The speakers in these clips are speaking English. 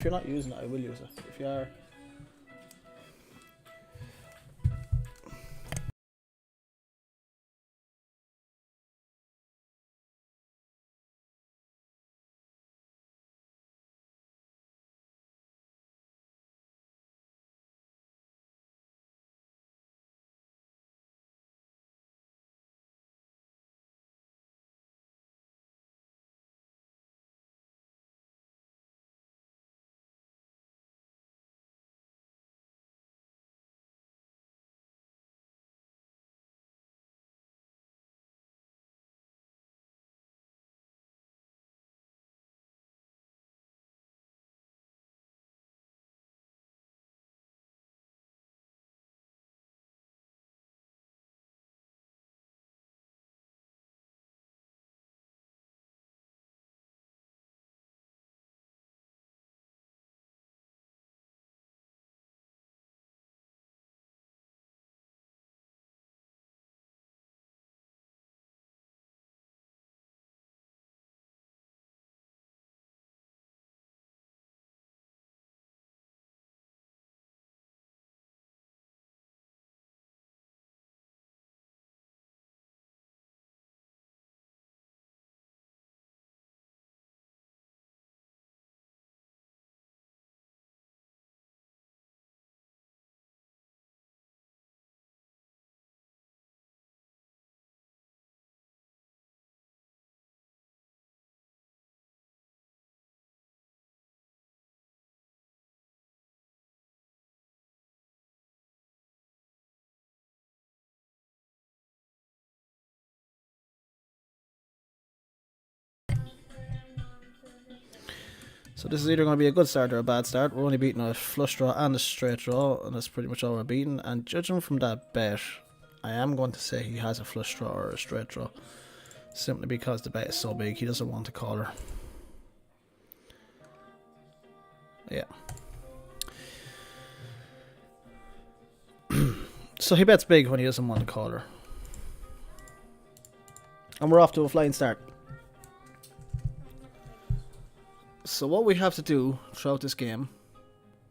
If you're not using it, I will use it. If you are... So this is either going to be a good start or a bad start. We're only beating a flush draw and a straight draw, and that's pretty much all we're beating. And judging from that bet, I am going to say he has a flush draw or a straight draw. Simply because the bet is so big, he doesn't want to call her. Yeah. So he bets big when he doesn't want to call her. And we're off to a flying start. So what we have to do throughout this game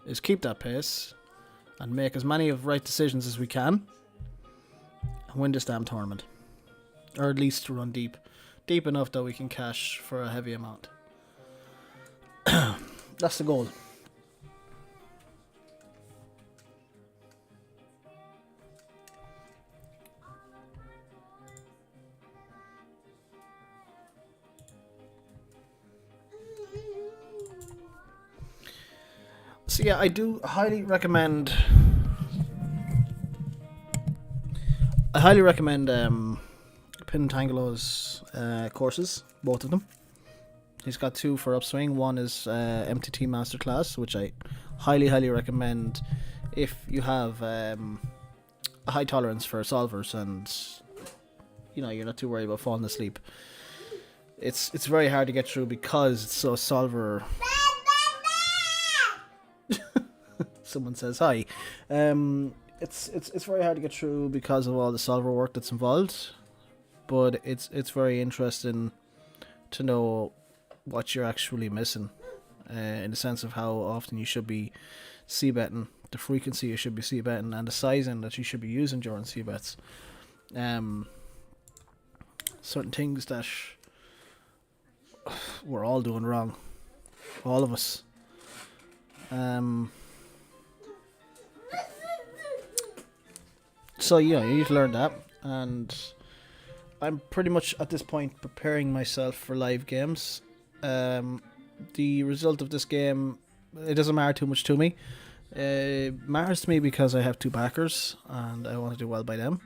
is keep that pace and make as many of right decisions as we can and win this damn tournament. Or at least to run deep. Deep enough that we can cash for a heavy amount. That's the goal. So yeah, I do highly recommend... Pintangolo's courses, both of them. He's got 2 for upswing. One is MTT Masterclass, which I highly recommend if you have a high tolerance for solvers and you're not too worried about falling asleep. It's very hard to get through because it's so solver. Someone says hi. It's very hard to get through because of all the solver work that's involved, but it's very interesting to know what you're actually missing, in the sense of how often you should be c-betting, the frequency you should be c-betting, and the sizing that you should be using during c-bets. Certain things that we're all doing wrong, all of us. So yeah, you need to learn that, and I'm pretty much at this point preparing myself for live games. The result of this game, it doesn't matter too much to me. It matters to me because I have 2 backers and I want to do well by them.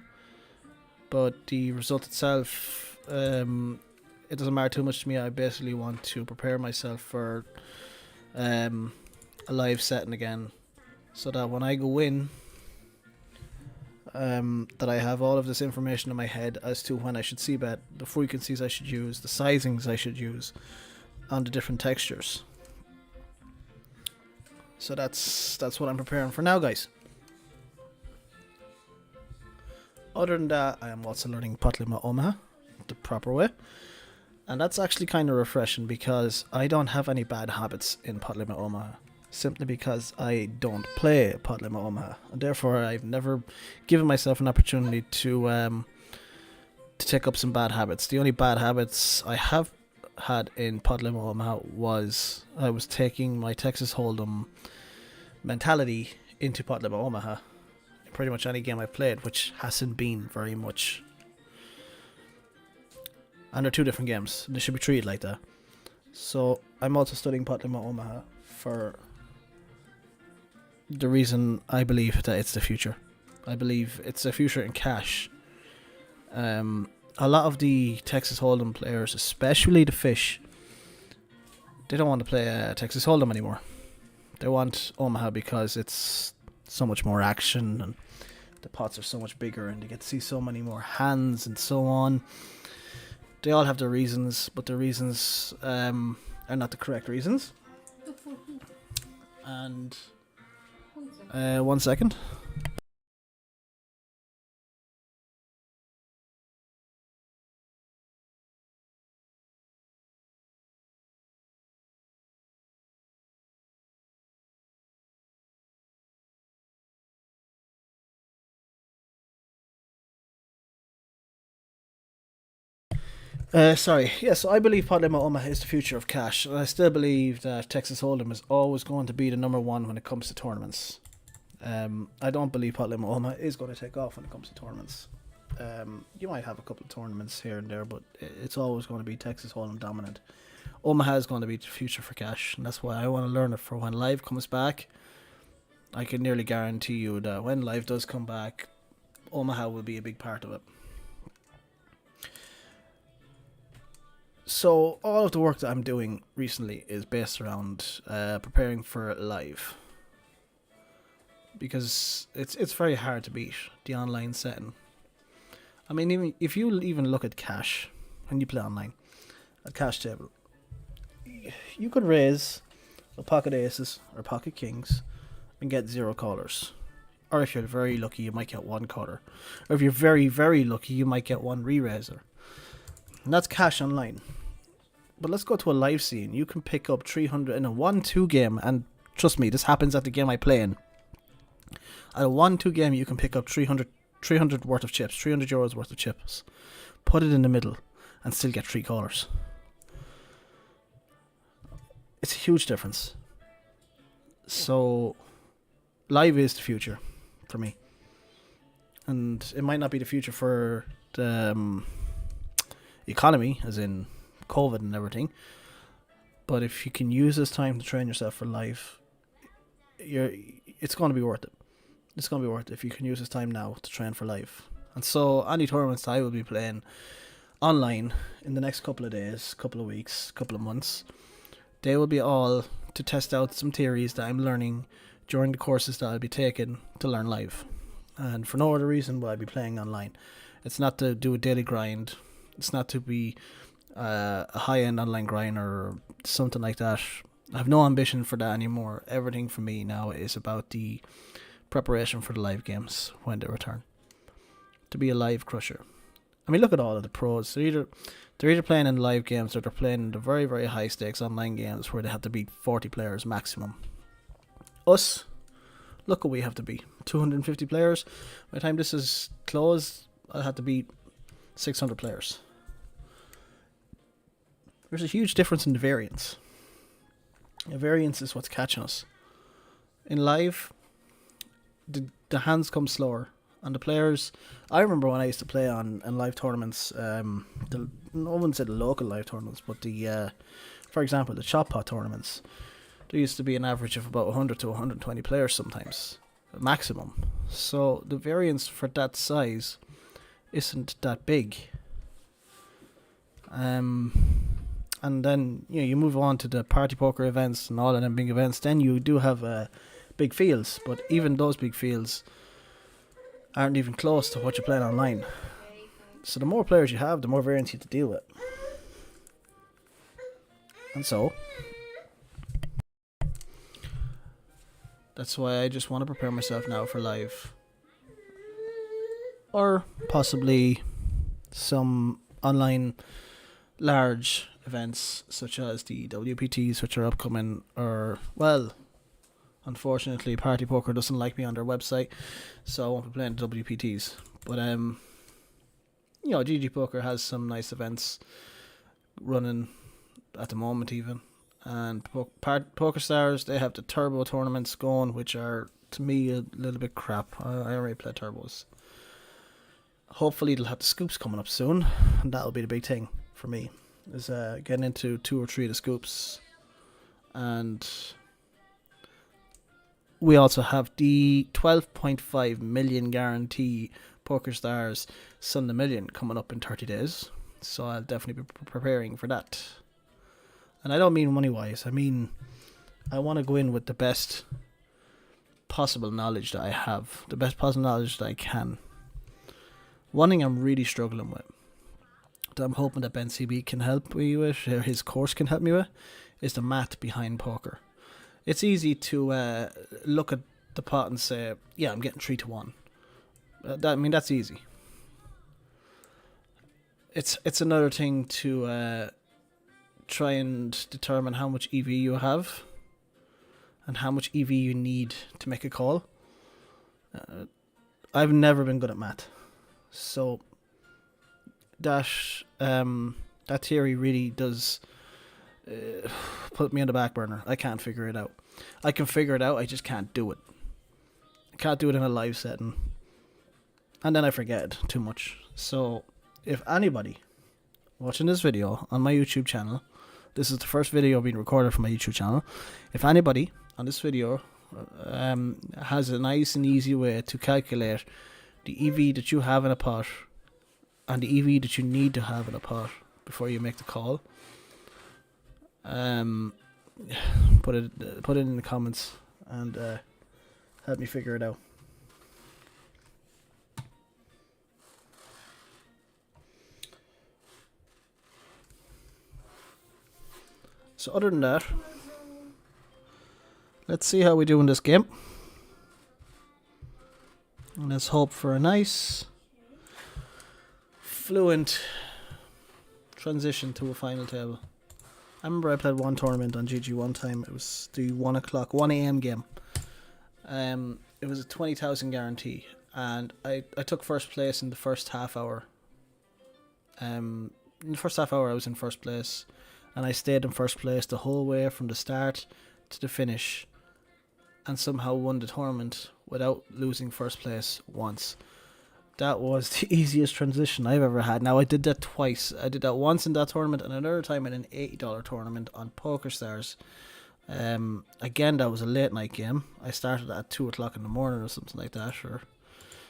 But the result itself, it doesn't matter too much to me. I basically want to prepare myself for a live setting again, so that when I go in, that I have all of this information in my head as to when I should c-bet, the frequencies I should use, the sizings I should use on the different textures. So that's what I'm preparing for now, guys. Other than that, I am also learning Patlima Omaha the proper way, and that's actually kind of refreshing because I don't have any bad habits in Patlima Omaha. simply because I don't play Pot Limit Omaha, and therefore I've never given myself an opportunity to take up some bad habits. The only bad habits I have had in Pot Limit Omaha was I was taking my Texas Hold'em mentality into Pot Limit Omaha in pretty much any game I played, which hasn't been very much. And they're two different games. They should be treated like that. So I'm also studying Pot Limit Omaha for the reason I believe that it's the future. I believe it's the future in cash. A lot of the Texas Hold'em players, especially the fish, they don't want to play Texas Hold'em anymore. They want Omaha because it's so much more action and the pots are so much bigger and they get to see so many more hands and so on. They all have their reasons, but their reasons are not the correct reasons. And 1 second. Sorry. Yeah, so I believe Pot Limit Omaha is the future of cash, and I still believe that Texas Hold'em is always going to be the number one when it comes to tournaments. I don't believe Pot Limit Omaha is going to take off when it comes to tournaments. You might have a couple of tournaments here and there, but it's always going to be Texas Hold'em dominant. Omaha is going to be the future for cash, and that's why I want to learn it for when Live comes back. I can nearly guarantee you that when Live does come back, Omaha will be a big part of it. So all of the work that I'm doing recently is based around preparing for Live, because it's very hard to beat the online setting. I mean, even if you even look at cash when you play online, at cash table, you could raise a pocket aces or pocket kings and get 0 callers, or if you're very lucky, you might get 1 caller, or if you're very very lucky, you might get 1 re-raiser. And that's cash online. But let's go to a live scene. You can pick up 300 in a 1-2 game, and trust me, this happens at the game I play in. At a 1-2 game, you can pick up 300 worth of chips, 300 euros worth of chips, put it in the middle, and still get 3 callers. It's a huge difference. So, live is the future for me. And it might not be the future for the economy, as in COVID and everything, but if you can use this time to train yourself for life, it's going to be worth it. It's going to be worth it if you can use this time now to train for life. And so any tournaments that I will be playing online in the next couple of days, couple of weeks, couple of months, they will be all to test out some theories that I'm learning during the courses that I'll be taking to learn live. And for no other reason will I be playing online. It's not to do a daily grind. It's not to be a high-end online grind or something like that. I have no ambition for that anymore. Everything for me now is about the preparation for the live games when they return. To be a live crusher. I mean, look at all of the pros. They're either playing in live games or they're playing in the very, very high stakes online games where they have to beat 40 players maximum. Us, look what we have to beat. 250 players. By the time this is closed, I'll have to beat 600 players. There's a huge difference in the variance. The variance is what's catching us. In live, the hands come slower, and the players. I remember when I used to play on live tournaments. No one said the local live tournaments, but for example, the chop pot tournaments. There used to be an average of about 100 to 120 players sometimes, maximum. So the variance for that size isn't that big. And then you move on to the party poker events and all of them big events. Then you do have big fields, but even those big fields aren't even close to what you're playing online. So the more players you have, the more variance you have to deal with. And so that's why I just want to prepare myself now for live, or possibly some online large events such as the WPTs, which are upcoming, or well, Unfortunately, Party Poker doesn't like me on their website, so I won't be playing the WPTs. But GG Poker has some nice events running at the moment even. And Poker Stars, they have the turbo tournaments going, which are, to me, a little bit crap. I already play turbos. Hopefully they'll have the scoops coming up soon, and that'll be the big thing for me, is getting into 2 or 3 of the scoops. And we also have the 12.5 million guarantee Poker Stars Sunday Million coming up in 30 days. So I'll definitely be preparing for that. And I don't mean money-wise. I mean, I want to go in with the best possible knowledge that I have. The best possible knowledge that I can. One thing I'm really struggling with, that I'm hoping that Ben CB can help me with, or his course can help me with, is the math behind poker. It's easy to look at the pot and say, yeah, I'm getting 3-1. That's easy. It's another thing to try and determine how much EV you have and how much EV you need to make a call. I've never been good at math, so that theory really does put me on the back burner. I can't figure it out. I can figure it out, I just can't do it. I can't do it in a live setting, and then I forget too much. So if anybody watching this video on my YouTube channel, this is the first video being recorded from my YouTube channel, if anybody on this video has a nice and easy way to calculate the EV that you have in a pot and the EV that you need to have in a pot before you make the call, put it in the comments and help me figure it out. So other than that, let's see how we do in this game. And let's hope for a nice, fluent transition to a final table. I remember I played one tournament on GG one time. It was the 1 a.m. game. It was a 20,000 guarantee, and I took first place in the first half hour. In the first half hour, I was in first place, and I stayed in first place the whole way from the start to the finish, and somehow won the tournament without losing first place once. That was the easiest transition I've ever had. Now, I did that twice. I did that once in that tournament and another time in an $80 tournament on Poker Stars. Again, that was a late night game. I started at 2 o'clock in the morning or something like that, or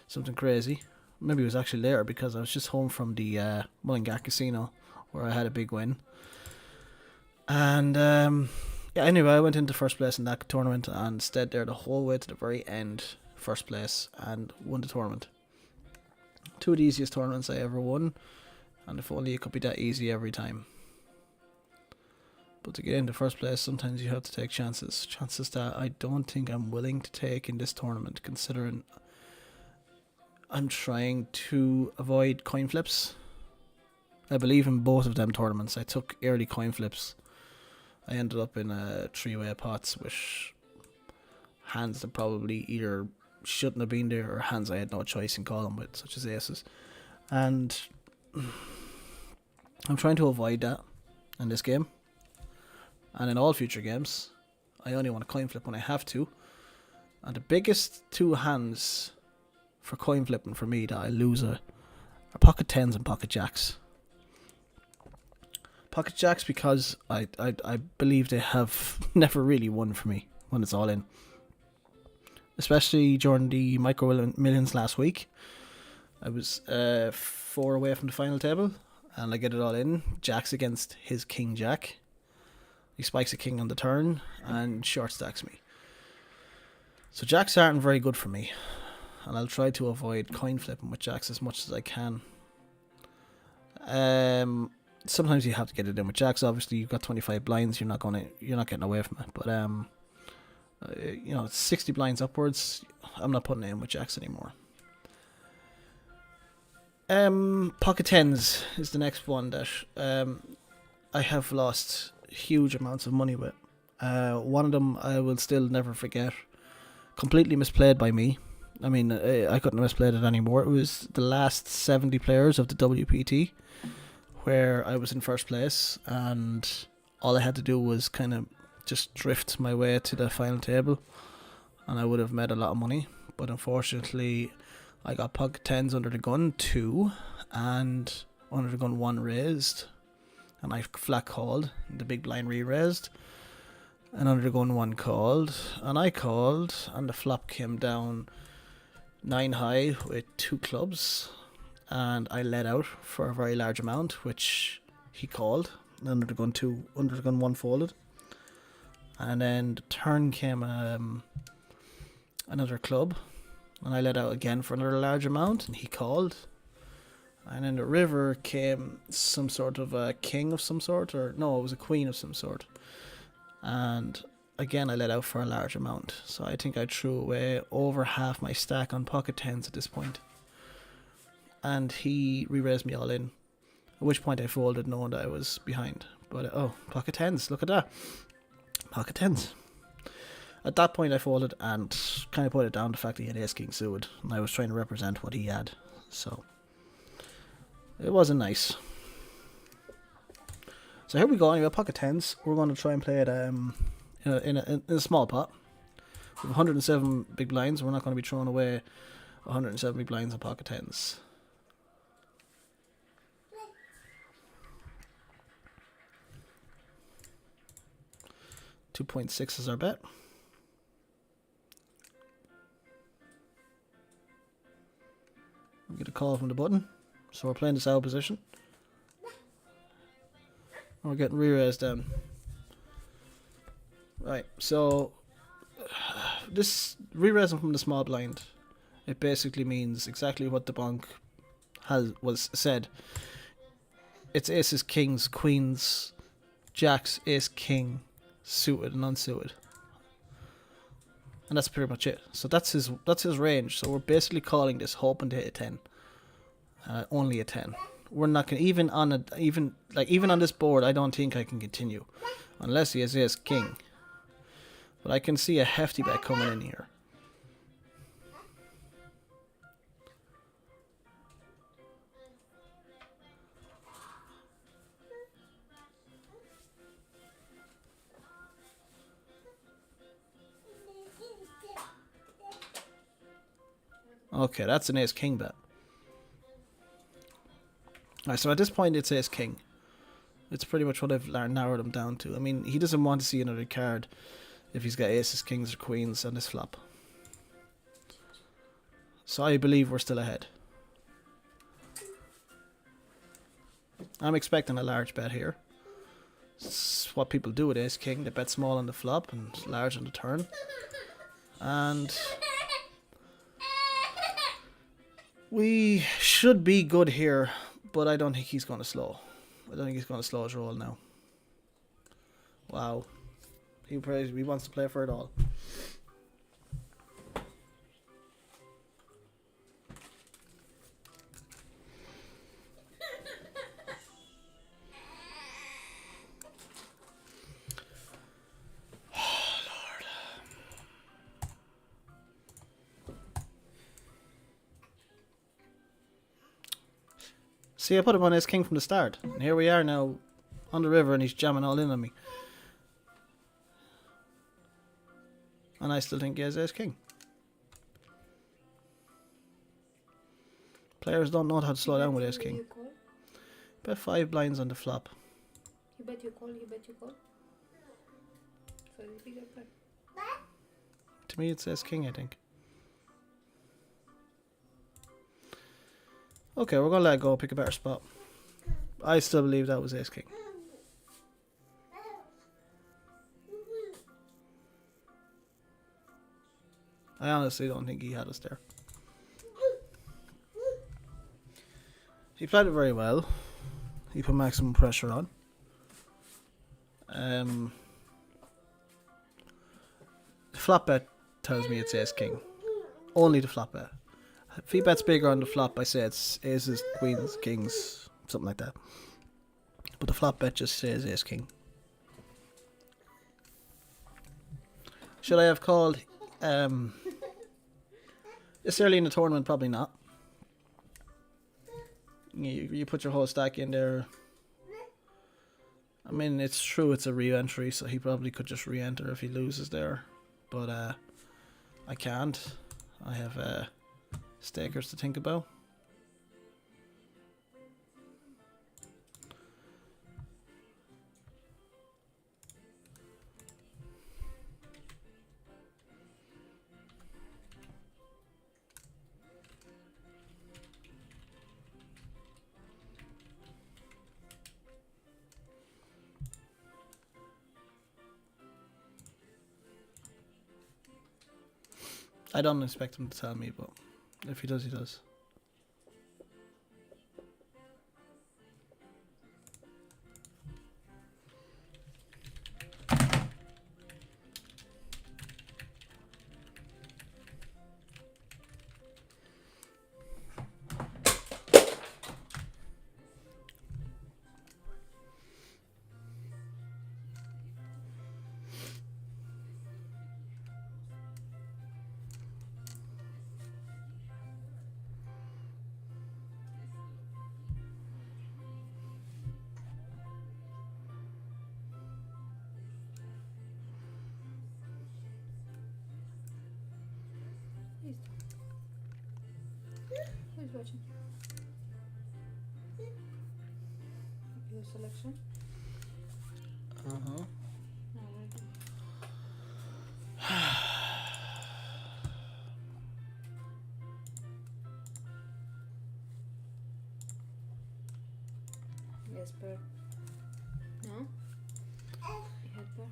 something crazy. Maybe it was actually later because I was just home from the Mullingar Casino where I had a big win. And anyway, I went into first place in that tournament and stayed there the whole way to the very end, first place, and won the tournament. 2 of the easiest tournaments I ever won, and if only it could be that easy every time. But to get into first place, sometimes you have to take chances. Chances that I don't think I'm willing to take in this tournament, considering I'm trying to avoid coin flips. I believe in both of them tournaments. I took early coin flips. I ended up in 3-way pots with hands that probably either shouldn't have been there or hands I had no choice in calling with, such as aces. And I'm trying to avoid that in this game. And in all future games, I only want to coin flip when I have to. And the biggest 2 hands for coin flipping for me that I lose are pocket tens and pocket jacks. Pocket jacks because I believe they have never really won for me when it's all in. Especially during the Micro Millions last week. I was 4 away from the final table and I get it all in. Jacks against his king jack. He spikes a king on the turn and short stacks me. So jacks aren't very good for me. And I'll try to avoid coin flipping with jacks as much as I can. Sometimes you have to get it in with jacks. Obviously, you've got 25 blinds. You're not getting away from it. But it's 60 blinds upwards. I'm not putting it in with jacks anymore. Pocket tens is the next one that I have lost huge amounts of money with, One of them I will still never forget. Completely misplayed by me. I mean, I couldn't have misplayed it anymore. It was the last 70 players of the WPT, where I was in first place, and all I had to do was kind of just drift my way to the final table, and I would have made a lot of money. But unfortunately, I got pocket tens under the gun 2, and under the gun 1 raised, and I flat called, the big blind re-raised, and under the gun 1 called, and I called, and the flop came down 9 high with 2 clubs, and I let out for a very large amount, which he called. Under the gun 2, under the gun 1 folded, and then the turn came another club, and I let out again for another large amount, and he called. And then the river came some sort of a king of some sort, or no, it was a queen of some sort, and again I let out for a large amount. So I think I threw away over half my stack on pocket tens at this point, and he re-raised me all in, at which point I folded knowing that I was behind. But oh, pocket tens, look at that, pocket tens. At that point I folded and kind of put it down to the fact that he had ace king suited, and I was trying to represent what he had, so it wasn't nice. So here we go, anyway, pocket tens. We're going to try and play it in a small pot. We have 107 big blinds. We're not going to be throwing away 107 big blinds on pocket tens. $2.6 is our bet. We get a call from the button, so we're playing this out position. And we're getting re-raised down. Right, so this re-raising from the small blind, it basically means exactly what the bonk was said. It's aces, kings, queens, jacks, ace, king, suited and unsuited, and that's pretty much it. So that's his range. So we're basically calling this hoping to hit a 10, only a 10. We're not gonna even on this board. I don't think I can continue unless he has ace king. But I can see a hefty bet coming in here. Okay, that's an ace king bet. Alright, so at this point it's ace king. It's pretty much what I've narrowed him down to. I mean, he doesn't want to see another card if he's got aces, kings, or queens on this flop. So I believe we're still ahead. I'm expecting a large bet here. It's what people do with ace king. They bet small on the flop and large on the turn. And we should be good here, but I don't think he's going to slow. I don't think he's going to slow his roll now. Wow. He wants to play for it all. See, I put him on ace king from the start, and here we are now on the river, and he's jamming all in on me. And I still think he has ace king. Players don't know how to slow down with ace king. Bet 5 blinds on the flop. You bet you call, you bet you call. So you bigger bet. To me, it's ace king, I think. Okay, we're gonna let it go, pick a better spot. I still believe that was ace king. I honestly don't think he had us there. He played it very well. He put maximum pressure on. The flop bet tells me it's ace king. Only the flop bet. If he bets bigger on the flop, I say it's aces, queens, kings, something like that. But the flop bet just says ace king. Should I have called this early in the tournament? Probably not. You put your whole stack in there. I mean, it's true it's a re-entry, so he probably could just re-enter if he loses there. But I can't. I have stakers to think about. I don't expect him to tell me, but if he does, he does. Who's watching? Your selection. Uh-huh. Jesper. No? Jesper.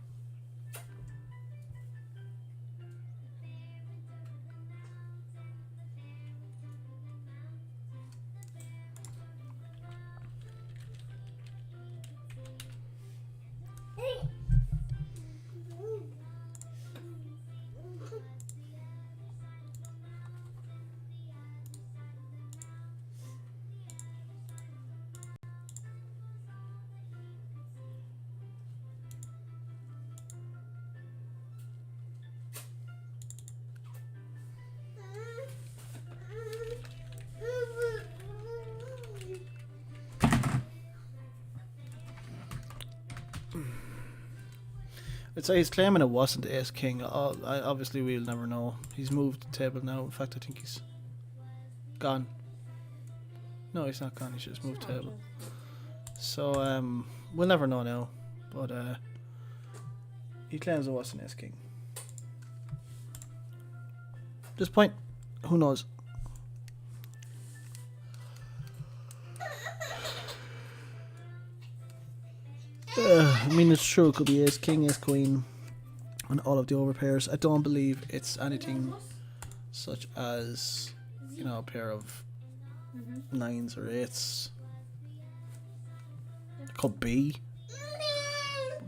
I'd say he's claiming it wasn't Ace King. Obviously, we'll never know. He's moved the table now. In fact, I think he's gone. No, he's not gone. He's just moved table. So, we'll never know now. But he claims it wasn't Ace King. At this point, who knows? I mean, it's true. It could be Ace King, Ace Queen, and all of the overpairs. I don't believe it's anything such as, you know, a pair of nines or eights. It could be,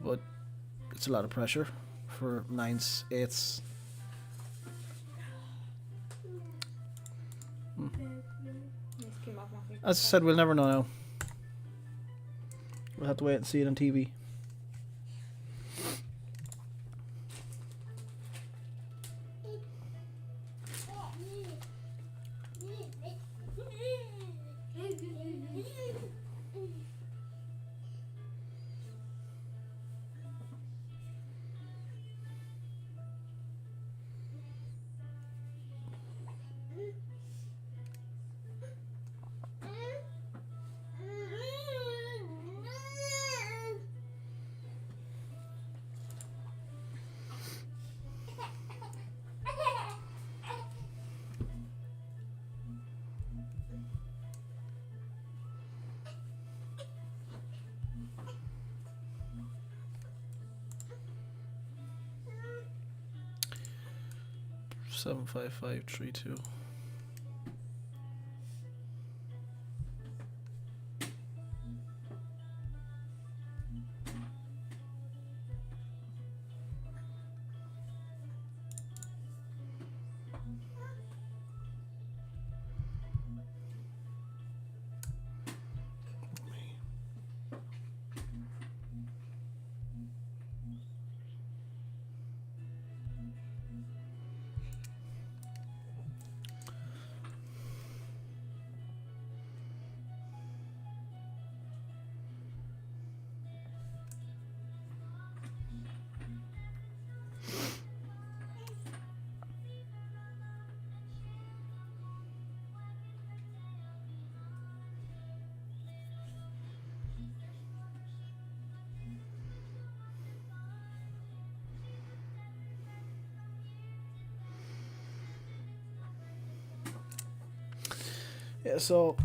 but it's a lot of pressure for nines, eights. As I said, we'll never know now. We'll have to wait and see it on TV. Seven, 5, 5, 3, 2. Yeah, so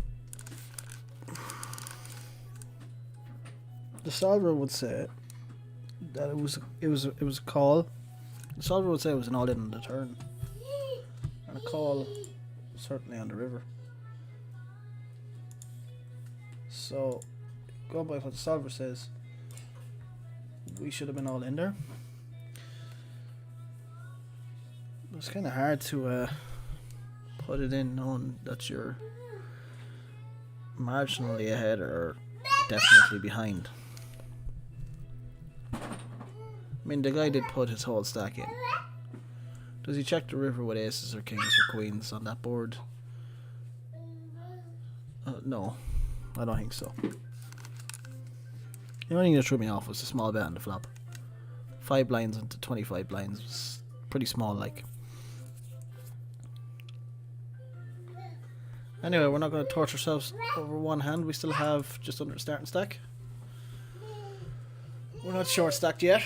the solver would say that it was a call. The solver would say it was an all-in on the turn, and a call certainly on the river. So, going by what the solver says, we should have been all in there. It's kind of hard to put it in knowing that you're marginally ahead or definitely behind. I mean, the guy did put his whole stack in. Does he check the river with aces or kings or queens on that board? No, I don't think so. The only thing that threw me off was the small bet on the flop. 5 blinds into 25 blinds was pretty small, like. Anyway, we're not going to torture ourselves over one hand. We still have just under a starting stack. We're not short stacked yet.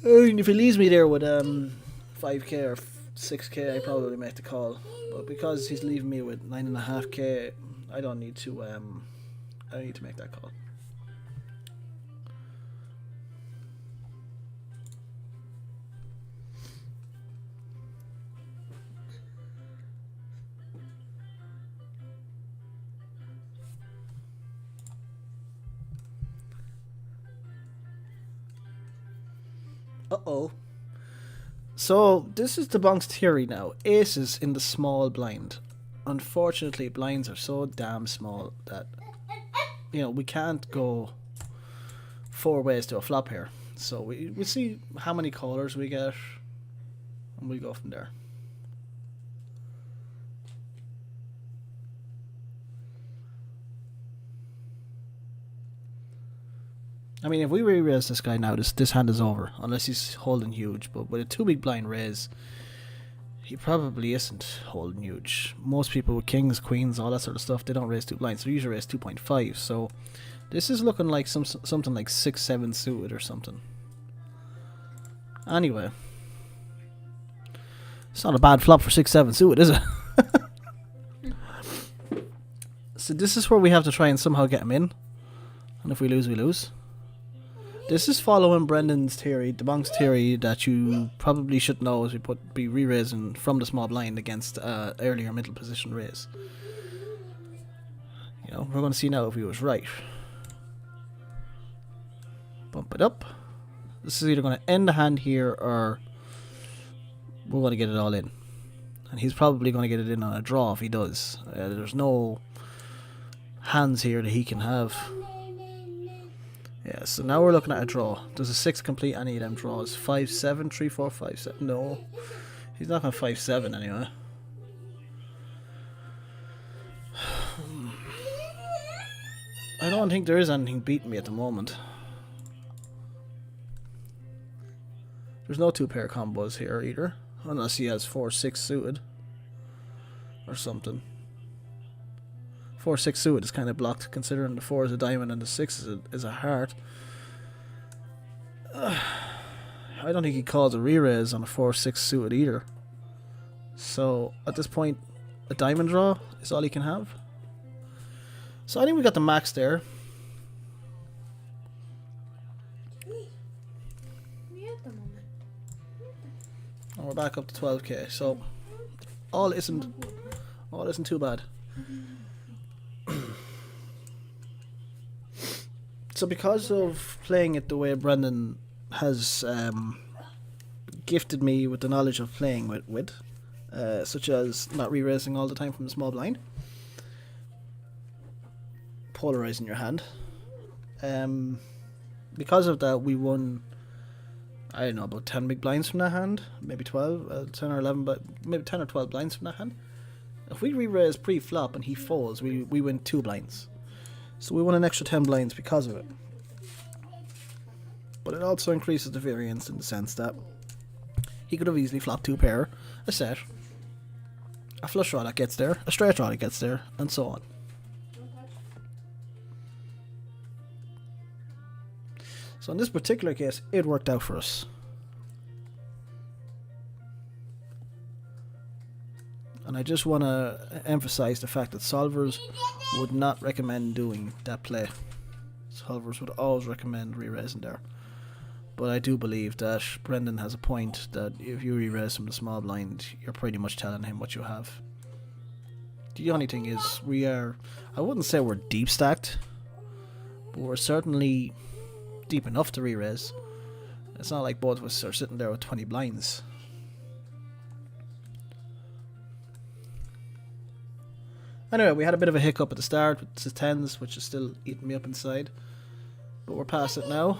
If he leaves me there with 5k or 6k, I probably make the call. But because he's leaving me with 9.5k, I don't need to make that call. Uh-oh. So, this is the Bonk's theory now. Aces in the small blind. Unfortunately, blinds are so damn small that, you know, we can't go 4 ways to a flop here. So, we see how many callers we get, and we go from there. I mean, if we re-raise this guy now, this hand is over. Unless he's holding huge. But with a 2 big blind raise, he probably isn't holding huge. Most people with kings, queens, all that sort of stuff, they don't raise 2 blinds. They usually raise 2.5. So this is looking like something like 6-7 suited or something. Anyway. It's not a bad flop for 6-7 suited, is it? So this is where we have to try and somehow get him in. And if we lose, we lose. This is following Brendan's theory, the Bonk's theory, that you probably should know as we be re-raising from the small blind against earlier middle position raise. You know, we're going to see now if he was right. Bump it up. This is either going to end the hand here or we're going to get it all in. And he's probably going to get it in on a draw if he does. There's no hands here that he can have. Yeah, so now we're looking at a draw. Does a 6 complete any of them draws? 5-7, 3-4, 5-7. No. He's not going 5-7 anyway. I don't think there is anything beating me at the moment. There's no 2-pair combos here either. Unless he has 4-6 suited. Or something. 4-6 suited is kind of blocked, considering the 4 is a diamond and the 6 is a heart. I don't think he calls a re-raise on a 4-6 suited either. So, at this point, a diamond draw is all he can have. So I think we got the max there. And we're back up to 12k, so all isn't too bad. So because of playing it the way Brendan has gifted me with the knowledge of playing with such as not re-raising all the time from the small blind, polarizing your hand, because of that we won, I don't know, about 10 big blinds from that hand, maybe 12, 10 or 11, but maybe 10 or 12 blinds from that hand. If we re-raise pre-flop and he folds, we win 2 blinds. So we won an extra 10 blinds because of it. But it also increases the variance in the sense that he could have easily flopped 2-pair, a set, a flush draw that gets there, a straight draw that gets there, and so on. So in this particular case, it worked out for us. And I just want to emphasize the fact that solvers would not recommend doing that play. Solvers would always recommend re-raising there. But I do believe that Brendan has a point that if you re-raise from the small blind, you're pretty much telling him what you have. The only thing is, I wouldn't say we're deep stacked, but we're certainly deep enough to re-raise. It's not like both of us are sitting there with 20 blinds. Anyway, we had a bit of a hiccup at the start with the tens, which is still eating me up inside. But we're past it now.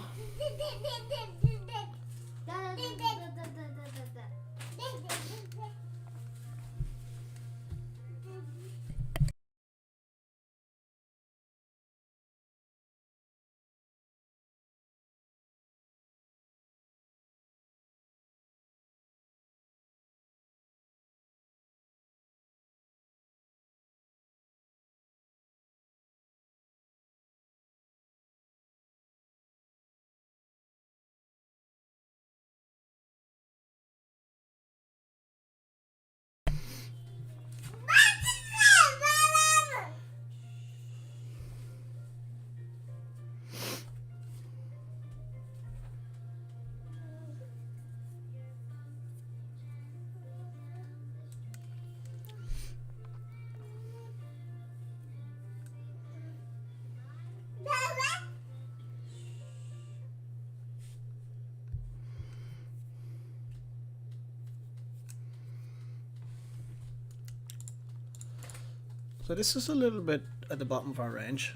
So this is a little bit at the bottom of our range.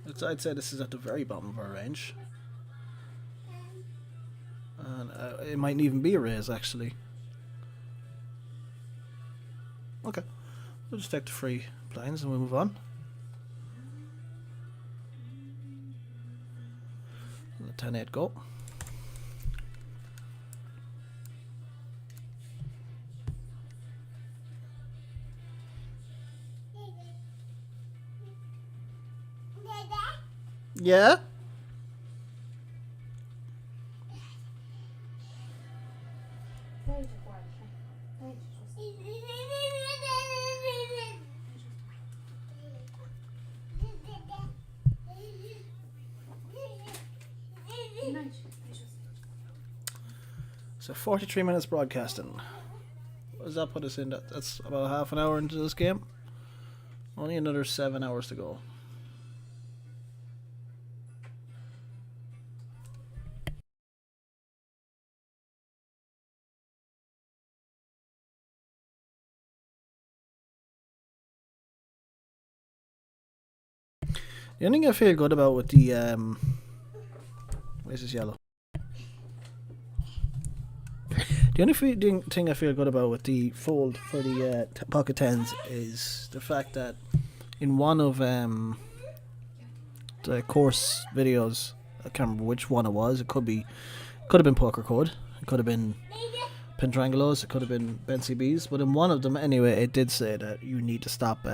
I'd say this is at the very bottom of our range. And it might even be a raise, actually. Okay. We'll just take the free blinds and we'll move on. Let 10-8 go. Yeah? So 43 minutes broadcasting. What does that put us in? That's about half an hour into this game. Only another 7 hours to go. The only thing I feel good about with the where's this yellow? The only thing I feel good about with the fold for the pocket tens is the fact that in one of the course videos, I can't remember which one it was. It could have been Poker Code. It could have been Pentrangulos. It could have been Ben CBs. But in one of them, anyway, it did say that you need to stop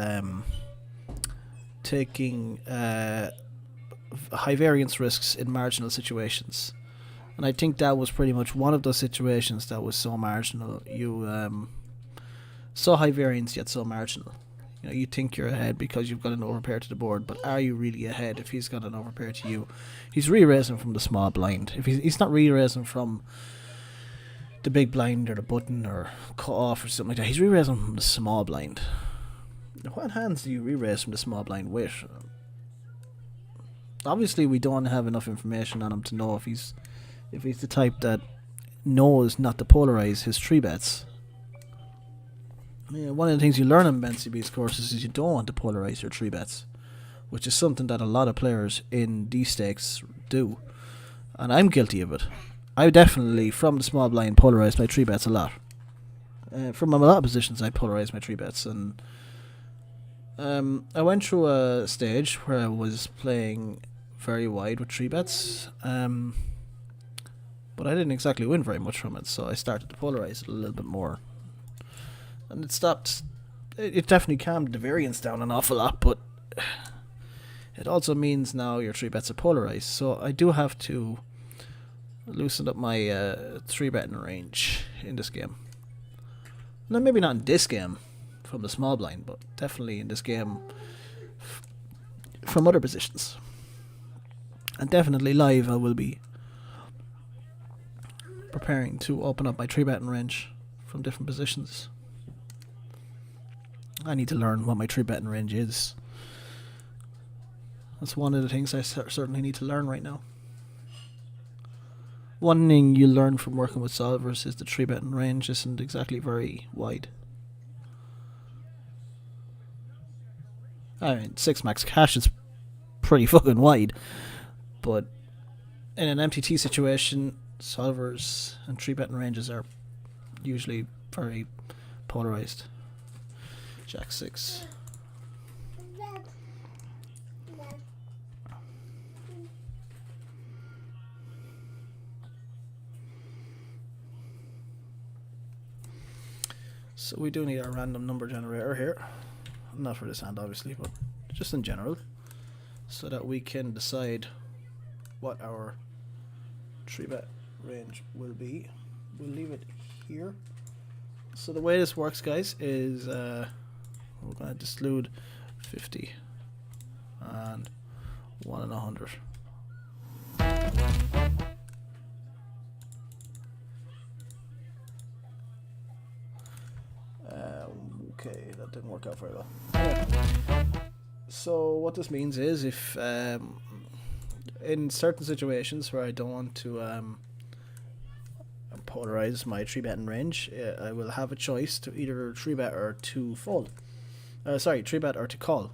taking high variance risks in marginal situations. And I think that was pretty much one of those situations that was so marginal. You so high variance yet so marginal. You know, you think you're ahead because you've got an overpair to the board, but are you really ahead if he's got an overpair to you? He's re-raising from the small blind. If he's not re-raising from the big blind or the button or cut off or something like that, he's re-raising from the small blind. What hands do you re-raise from the small blind with? Obviously, we don't have enough information on him to know if he's the type that knows not to polarize his 3-bets. I mean, one of the things you learn in Ben CB's courses is you don't want to polarize your 3-bets, which is something that a lot of players in these stakes do. And I'm guilty of it. I definitely, from the small blind, polarize my 3-bets a lot. From a lot of positions, I polarize my 3-bets. And I went through a stage where I was playing very wide with 3-bets. But I didn't exactly win very much from it, so I started to polarize it a little bit more. And it stopped. It definitely calmed the variance down an awful lot, but it also means now your 3-bets are polarized. So I do have to loosen up my 3-betting range in this game. Now, maybe not in this game from the small blind, but definitely in this game from other positions. And definitely live, I will be preparing to open up my 3-betting range from different positions. I need to learn what my 3-betting range is. That's one of the things I certainly need to learn right now. One thing you learn from working with solvers is the 3-betting range isn't exactly very wide. I mean, 6 max cash is pretty fucking wide, but in an MTT situation, solvers and 3-betting ranges are usually very polarized. Jack 6. So we do need our random number generator here. Not for this hand, obviously, but just in general, so that we can decide what our 3-bet range will be. We'll leave it here. So the way this works, guys, is we're going to exclude 50 and 1 and 100. Okay, that didn't work out very well. Anyway, so what this means is if in certain situations where I don't want to polarize my 3-betting range, I will have a choice to either 3-bet or to fold. 3-bet or to call.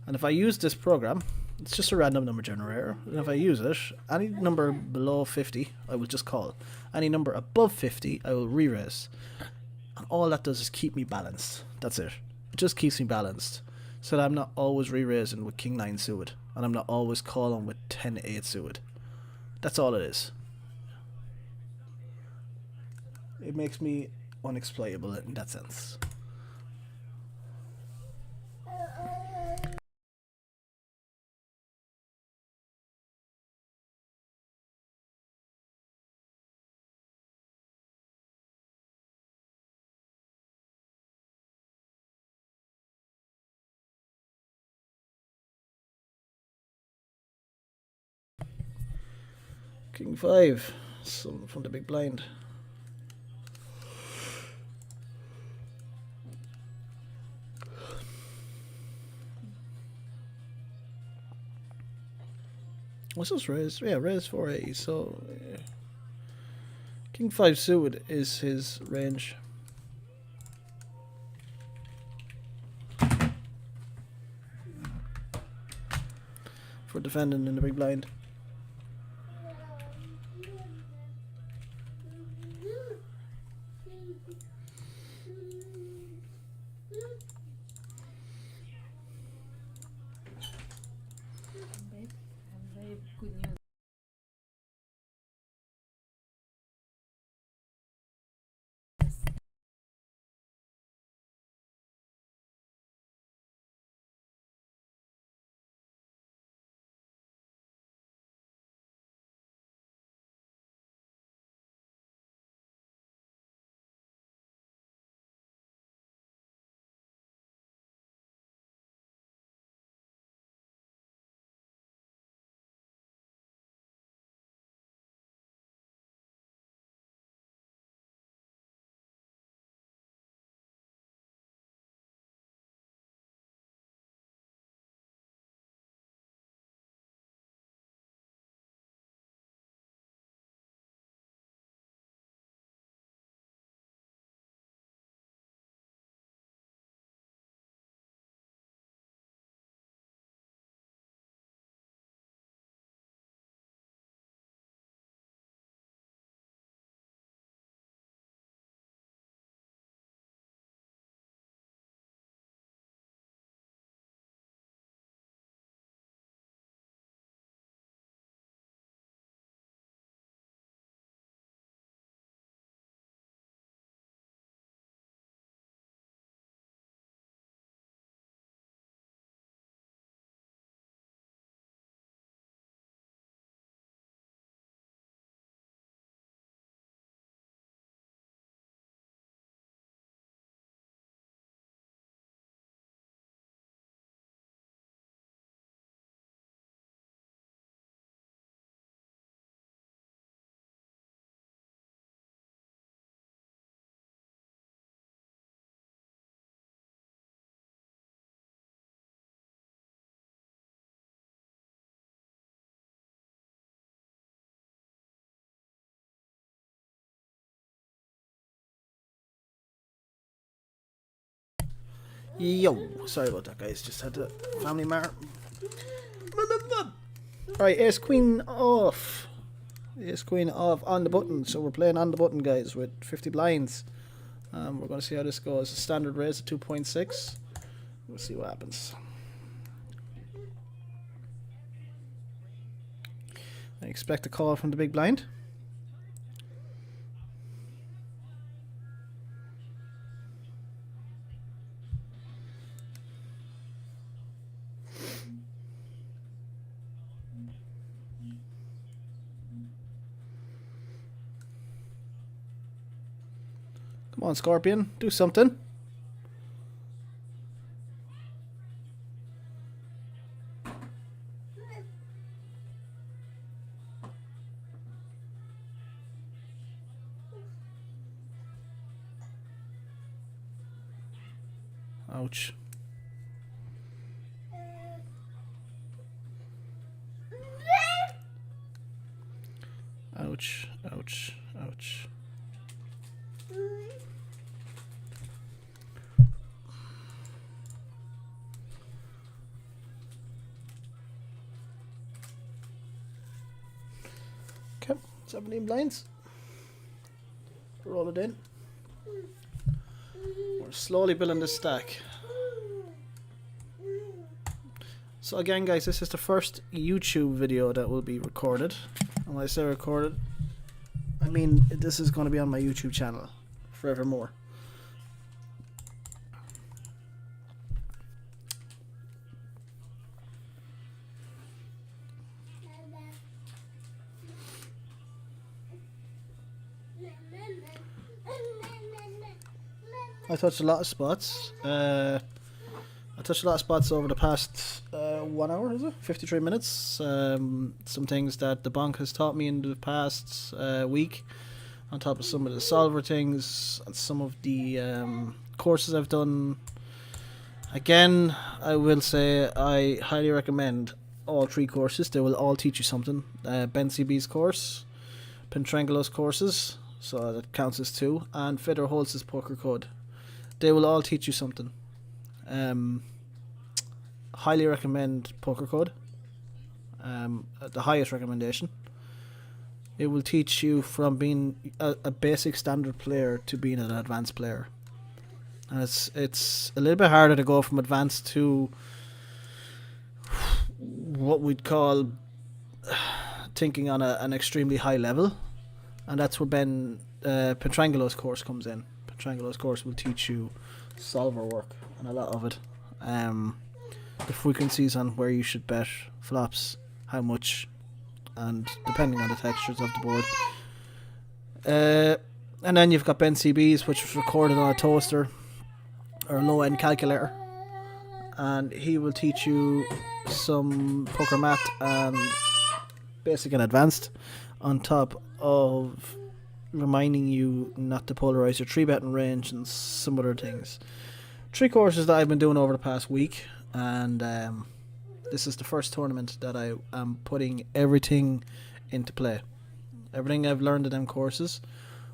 And if I use this program, it's just a random number generator, and if I use it, any number below 50 I will just call. Any number above 50 I will re-raise. And all that does is keep me balanced. That's it. It just keeps me balanced, so that I'm not always re-raising with King 9 suited, and I'm not always calling with 10-8 suited. That's all it is. It makes me unexploitable in that sense. King 5, some from the big blind. What's this raise? Yeah, raise 480. So King 5 suited is his range. For defending in the big blind. Very good news. Yo, sorry about that, guys. Just had to family mar. Right, ace queen off. Ace queen off on the button. So we're playing on the button, guys, with 50 blinds. We're going to see how this goes. A standard raise at 2.6. We'll see what happens. I expect a call from the big blind. Come on, Scorpion, do something. Ouch. Ouch, ouch, ouch. Okay, 17 blinds. Roll it in. We're slowly building this stack. So again, guys, this is the first YouTube video that will be recorded. And when I say recorded, I mean this is going to be on my YouTube channel forevermore. I touched a lot of spots. I touched a lot of spots over the past 1 hour, is it? 53 minutes. Some things that the bonk has taught me in the past week, on top of some of the solver things and some of the courses I've done. Again, I will say I highly recommend all 3 courses. They will all teach you something. Ben CB's course, Pentrangelo's courses, so that counts as 2, and Fedor Holz's poker code. They will all teach you something. Highly recommend poker code. The highest recommendation. It will teach you from being a basic standard player to being an advanced player. And it's a little bit harder to go from advanced to what we'd call thinking on an extremely high level, and that's where Ben Pentrangelo's course comes in. Pentrangelo's course will teach you solver work and a lot of it. The frequencies on where you should bet flops, how much, and depending on the textures of the board. And then you've got Ben CB's, which was recorded on a toaster or a low-end calculator, and he will teach you some poker math and basic and advanced, on top of reminding you not to polarize your 3-betting range and some other things. 3 courses that I've been doing over the past week, and this is the first tournament that I am putting everything into play. Everything I've learned in them courses,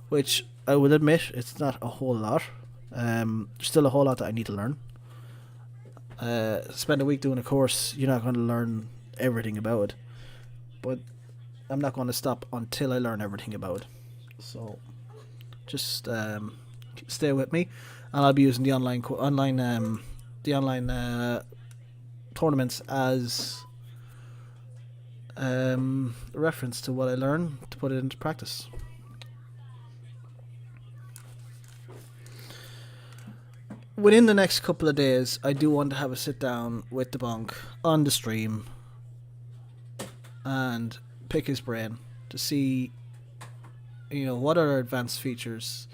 which I will admit it's not a whole lot. There's still a whole lot that I need to learn. Spend a week doing a course, you're not going to learn everything about it, but I'm not going to stop until I learn everything about it. So just stay with me, and I'll be using the online tournaments as a reference to what I learn to put it into practice. Within the next couple of days, I do want to have a sit down with the bonk on the stream and pick his brain to see, what are advanced features,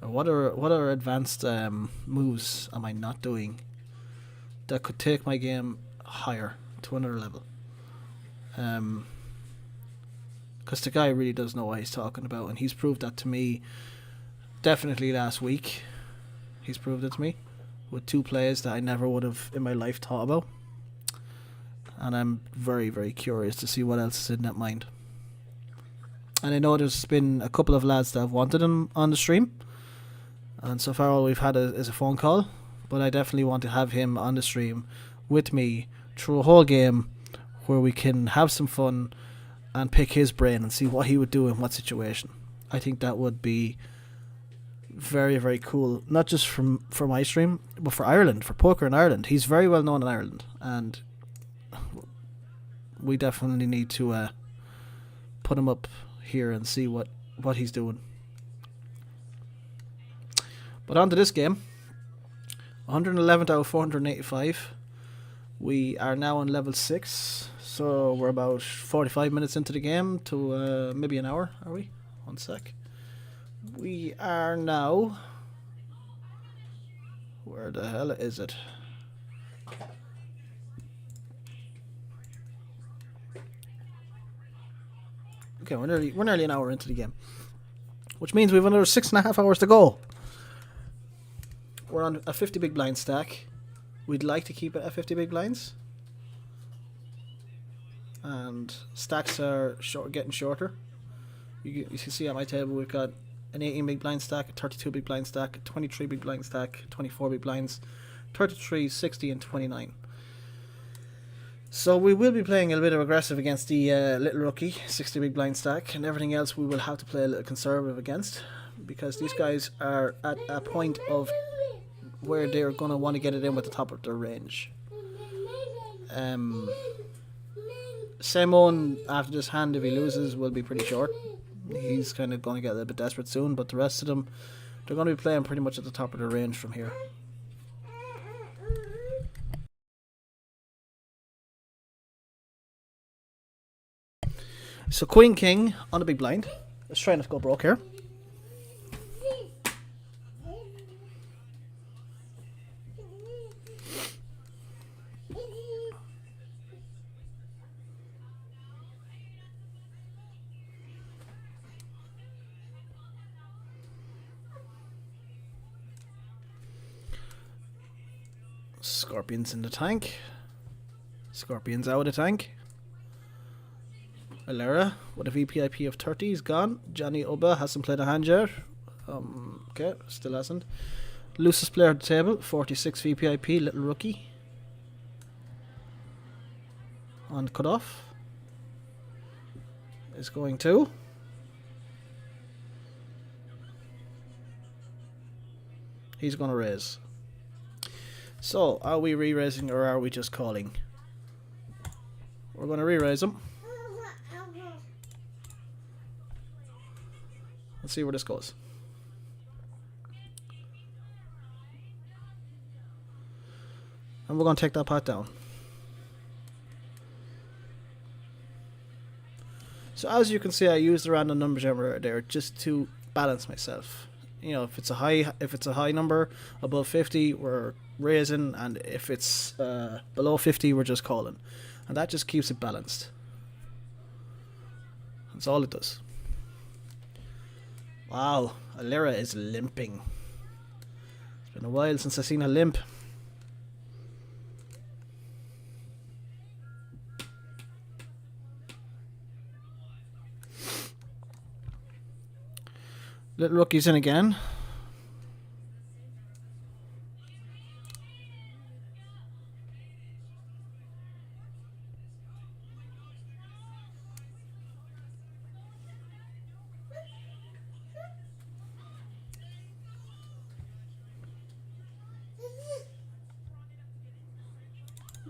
or what are advanced moves am I not doing that could take my game higher to another level. Because the guy really does know what he's talking about, and he's proved that to me definitely last week. He's proved it to me with 2 plays that I never would have in my life thought about. And I'm very, very curious to see what else is in that mind. And I know there's been a couple of lads that have wanted him on the stream, and so far all we've had is a phone call. but I definitely want to have him on the stream with me through a whole game where we can have some fun and pick his brain and see what he would do in what situation. I think that would be very, very cool, not just for my stream, but for Ireland, for poker in Ireland. He's very well known in Ireland, and we definitely need to put him up here and see what he's doing. But on to this game. 111 out of 485. We are now on level 6, so we're about 45 minutes into the game to maybe an hour, are we? One sec. We are now... Where the hell is it? Okay, we're nearly an hour into the game, which means we have another 6.5 hours to go. We're on a 50 big blind stack. We'd like to keep it at 50 big blinds, and stacks are getting shorter. You can see at my table we've got an 18 big blind stack, a 32 big blind stack, a 23 big blind stack, 24 big blinds, 33, 60 and 29. So we will be playing a little bit of aggressive against the little rookie, 60 big blind stack, and everything else we will have to play a little conservative against, because these guys are at a point of where they're going to want to get it in with the top of their range. Simon, after this hand, if he loses, will be pretty short. He's kind of going to get a little bit desperate soon, but the rest of them, they're going to be playing pretty much at the top of their range from here. So Queen King on the big blind. Let's try not to go broke here. Scorpions in the tank. Scorpions out of the tank. Alera with a VPIP of 30 is gone. Johnny Oba hasn't played a hand yet. Okay, still hasn't. Loosest player at the table, 46 VPIP, little rookie. On cutoff. Is going to. He's going to raise. So, are we re-raising or are we just calling? We're going to re-raise him. Let's see where this goes. And we're going to take that pot down. So as you can see, I use the random number generator there just to balance myself. You know, if it's a high number above 50, we're raising, and if it's below 50, we're just calling, and that just keeps it balanced. That's all it does. Wow, Alera is limping. It's been a while since I've seen a limp. Little rookie's in again.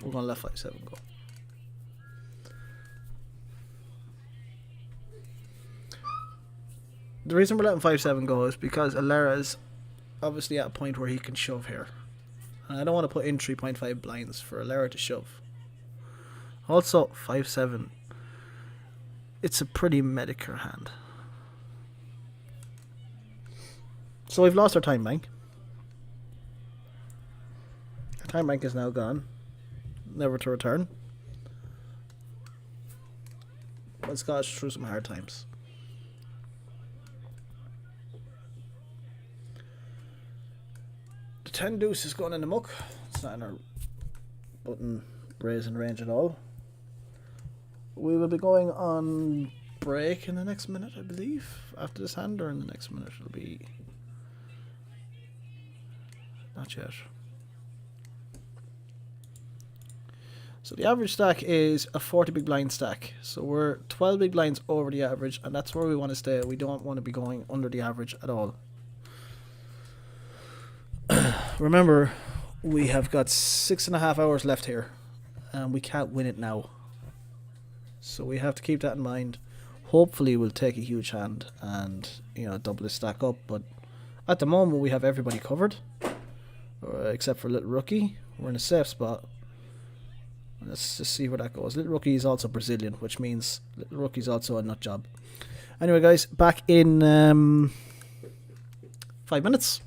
We're going to let 5-7 go. The reason we're letting 5-7 go is because Alera's obviously at a point where he can shove here. And I don't want to put in 3.5 blinds for Alera to shove. Also, 5-7. It's a pretty Medicare hand. So we've lost our time bank. Our time bank is now gone. Never to return. Let's go through some hard times. The 10 deuce is going in the muck. It's not in our button raising range at all. We will be going on break in the next minute, I believe. After this hand, or in the next minute it'll be... Not yet. So the average stack is a 40 big blind stack. So we're 12 big blinds over the average, and that's where we want to stay. We don't want to be going under the average at all. Remember, we have got 6.5 hours left here, and we can't win it now. So we have to keep that in mind. Hopefully we'll take a huge hand and, you know, double the stack up, but at the moment we have everybody covered, except for Little Rookie. We're in a safe spot. Let's just see where that goes. Little Rookie is also Brazilian, which means Little Rookie's also a nut job. Anyway, guys, back in 5 minutes.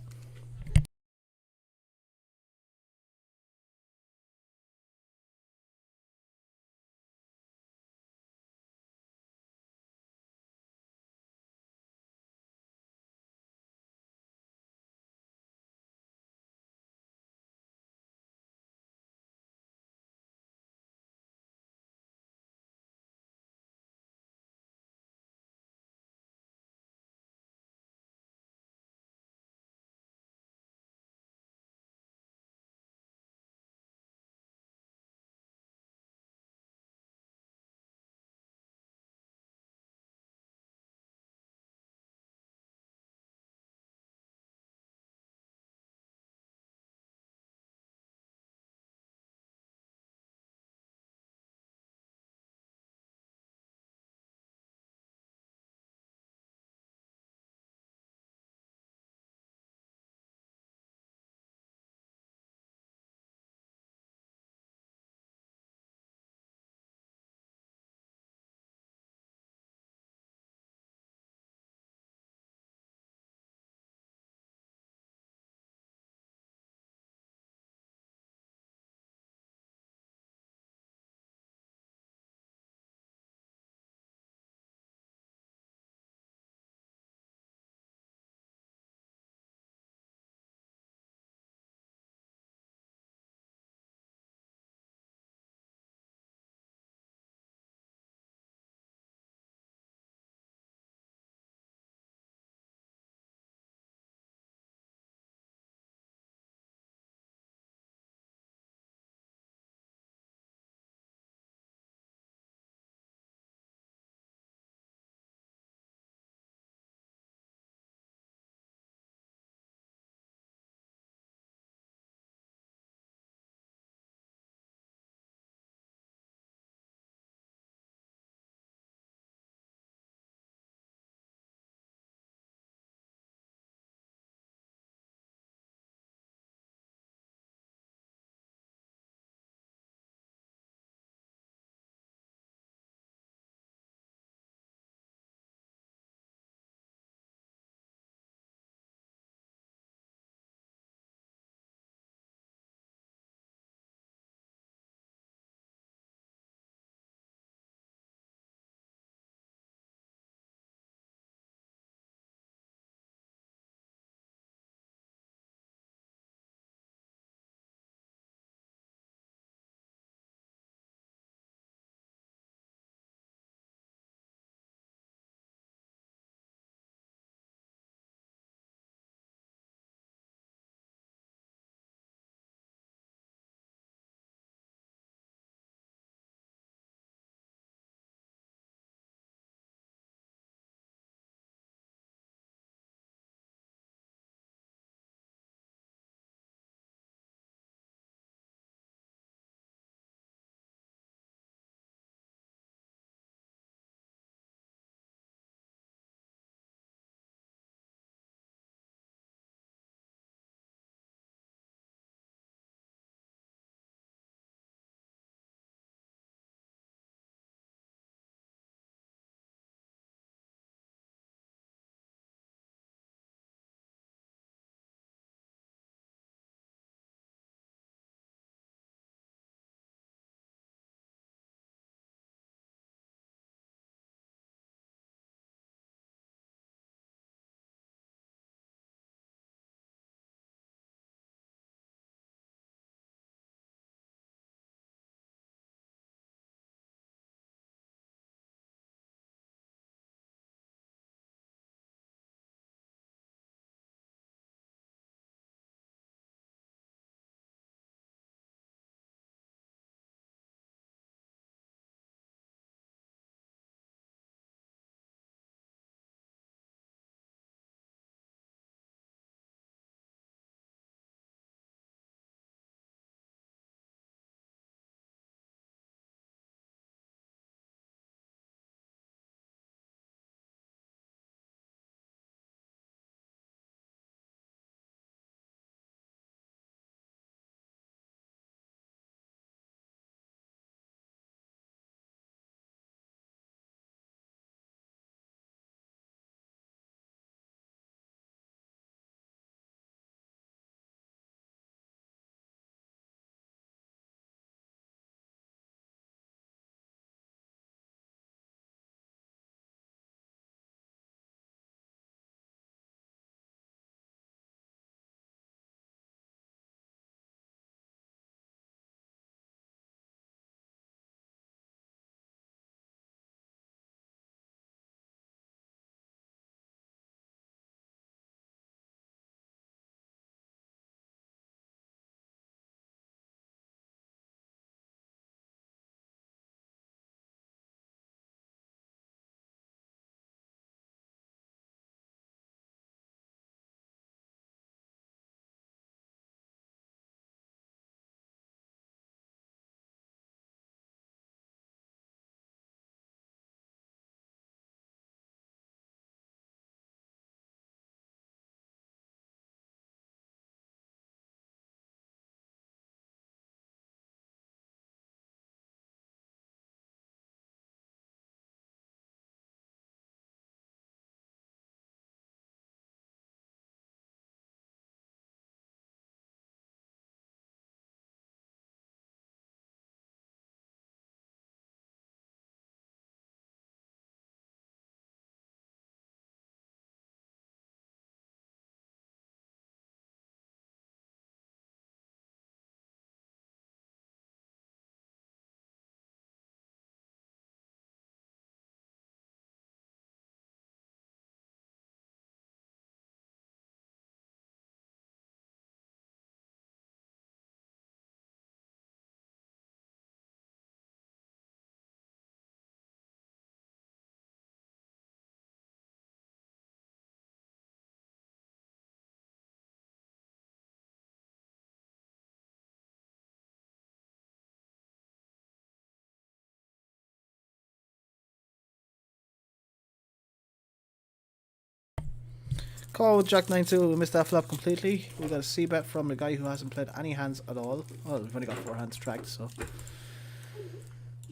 Call with Jack 9-2. We missed that flop completely. We got a C bet from the guy who hasn't played any hands at all. Well, we've only got 4 hands tracked, so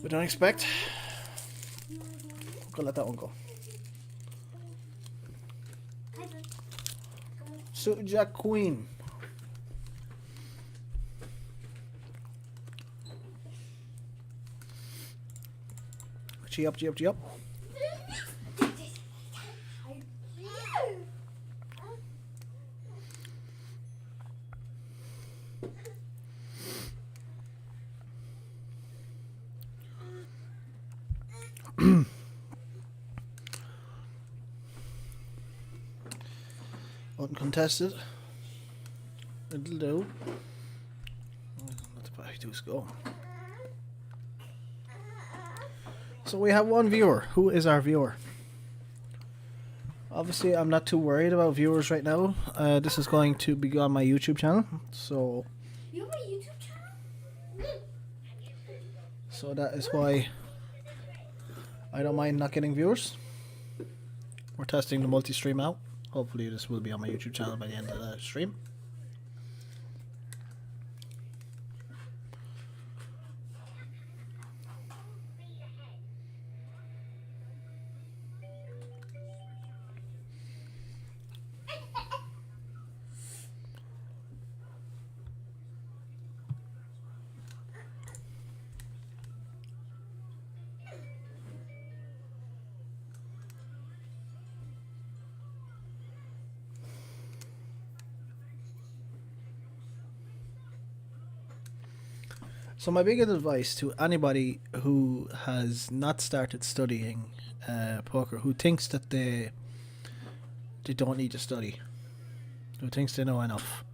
we don't expect. We're gonna let that one go. Suited Jack Queen. G up, G up, G up. Uncontested. It'll do. Let's probably do go. So we have one viewer. Who is our viewer? Obviously, I'm not too worried about viewers right now. This is going to be on my YouTube channel, so. You have a YouTube channel? So that is why I don't mind not getting viewers. We're testing the multi-stream out. Hopefully this will be on my YouTube channel by the end of the stream. So my biggest advice to anybody who has not started studying poker, who thinks that they don't need to study, who thinks they know enough,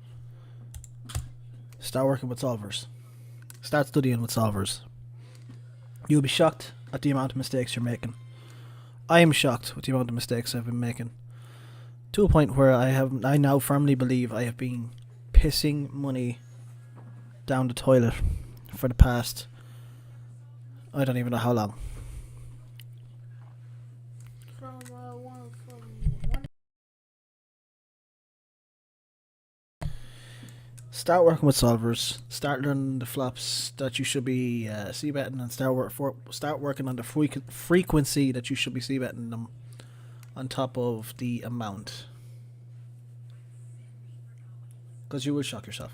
start working with solvers. Start studying with solvers. You'll be shocked at the amount of mistakes you're making. I am shocked with the amount of mistakes I've been making, to a point where I now firmly believe I have been pissing money down the toilet for the past, I don't even know how long. From one. Start working with solvers. Start learning the flops that you should be c-betting, and start working on the frequency that you should be c-betting them, on top of the amount, because you will shock yourself.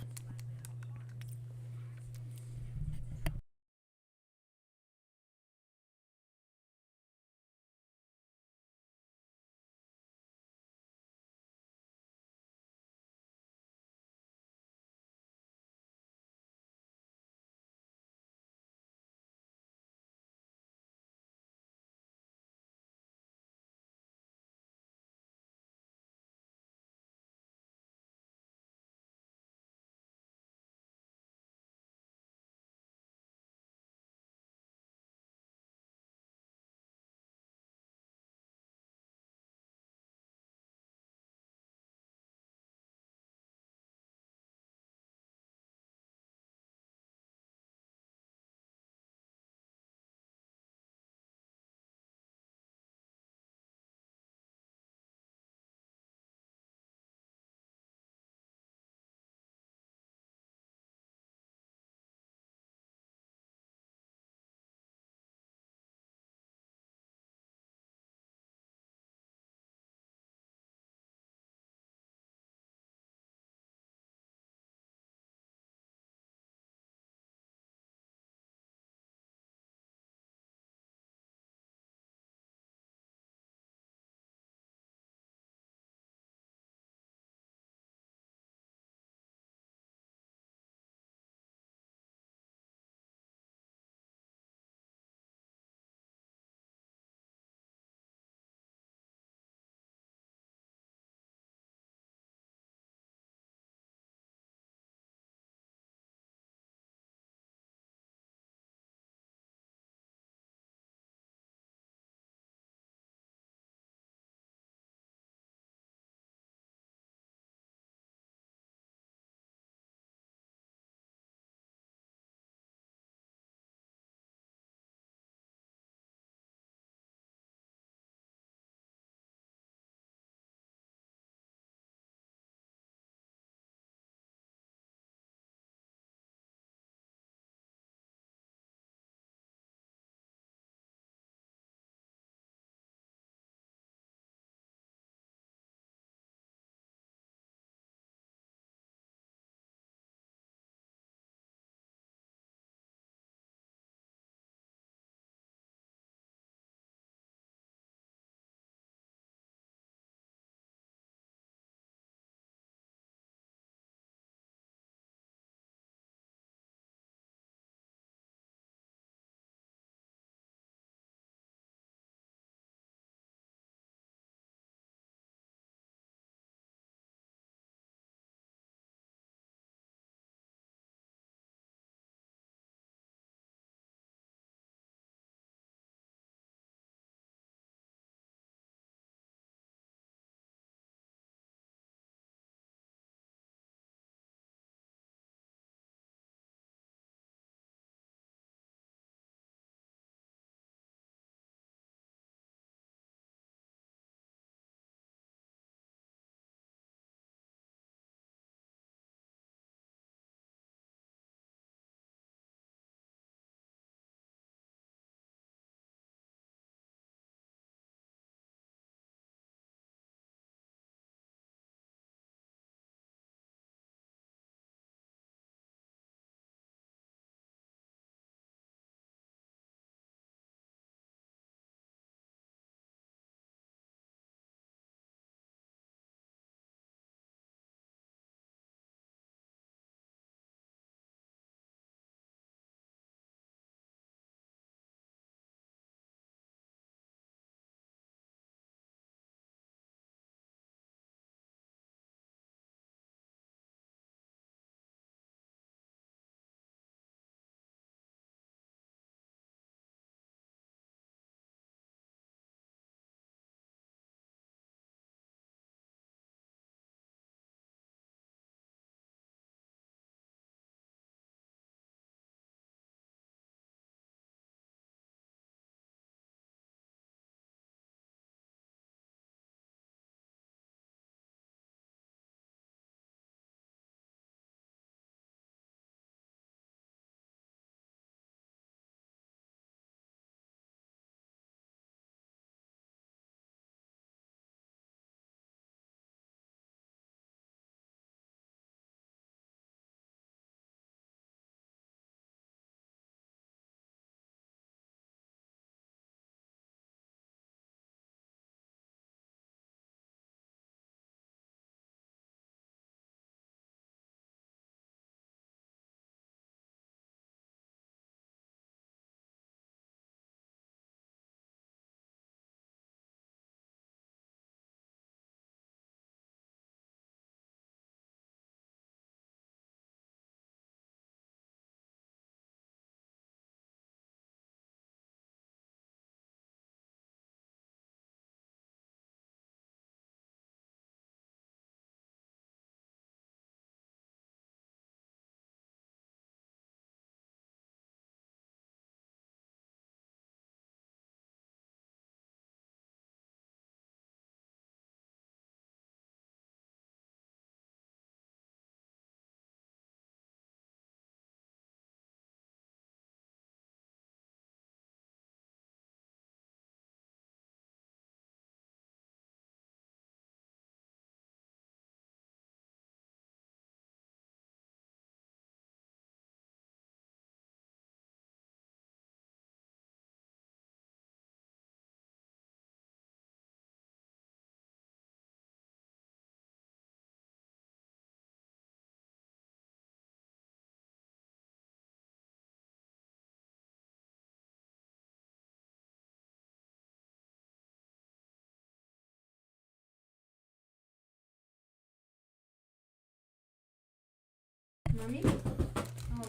Mommy? Oh,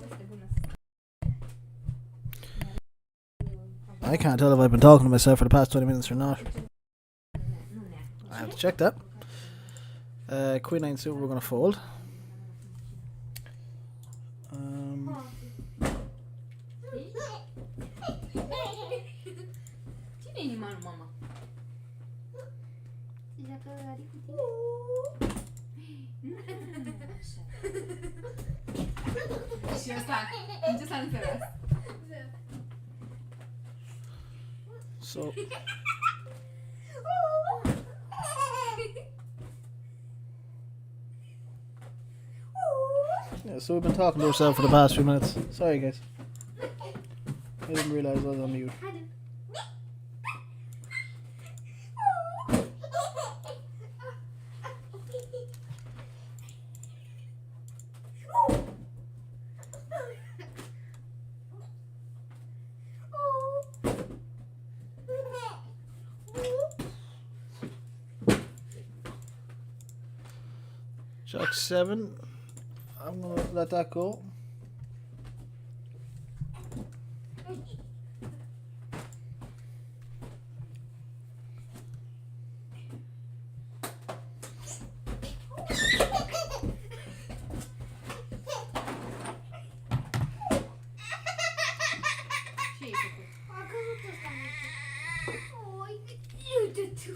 that's the goodness. I can't tell if I've been talking to myself for the past 20 minutes or not. I have to check that. Queen 9 suit we're going to fold. Cine-i mama? Se joacă Ari cu tine? Și ăsta, nici ăsta nu înțeles. So, yeah, so we've been talking to ourselves for the past few minutes. Sorry, guys. I didn't realize I was on mute. Jack 7. I'm gonna let that go. Ce-ai făcut? A căzut ăsta. Oi, uite-te.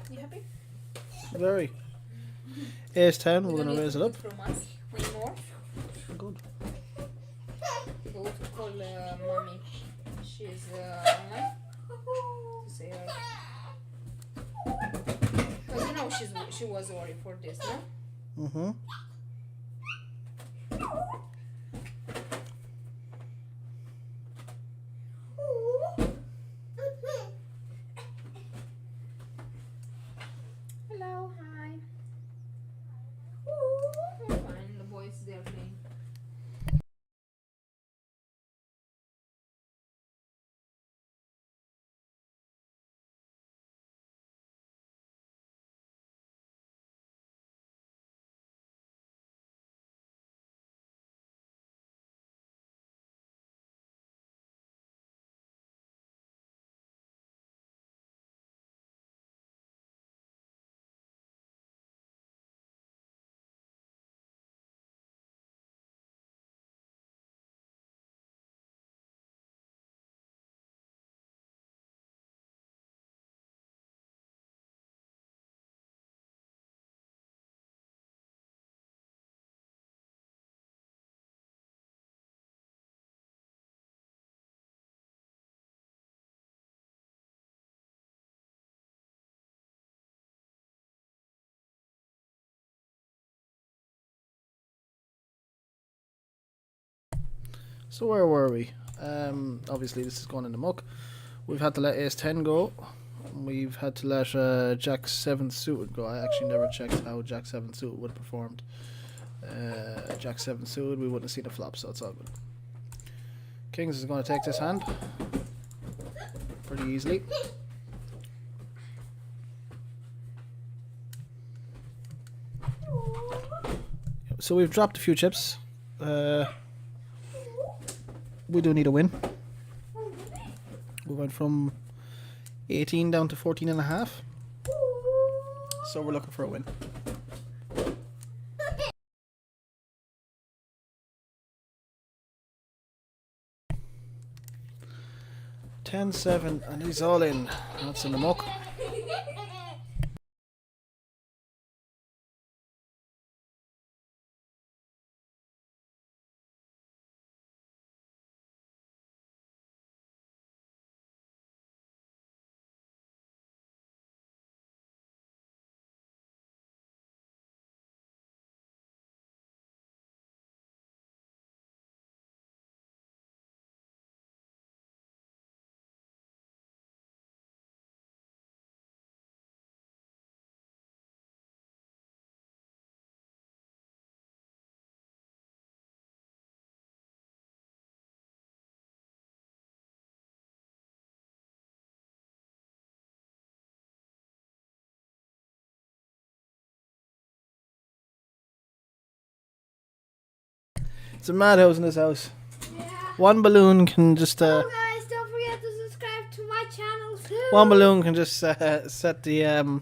You happy? Very. Ace 10, we're gonna raise it up. From us. One more. Good. Go to call mommy. She's online. To say her. Because you know she was worried for this, no? Mm-hmm. Hello, hi. I'm fine. The boys they're playing. So where were we? Obviously this is going in the muck. We've had to let Ace 10 go. We've had to let Jack 7 suited go. I actually never checked how Jack 7 suited would have performed. Jack 7 suited, we wouldn't have seen a flop, so it's all good. Kings is going to take this hand pretty easily. So we've dropped a few chips. We do need a win. We went from 18 down to 14 and a half. So we're looking for a win. $10-7 and he's all in. That's in the muck. It's a madhouse in this house. Yeah. One balloon can just Oh guys, don't forget to subscribe to my channel too. one balloon can just set the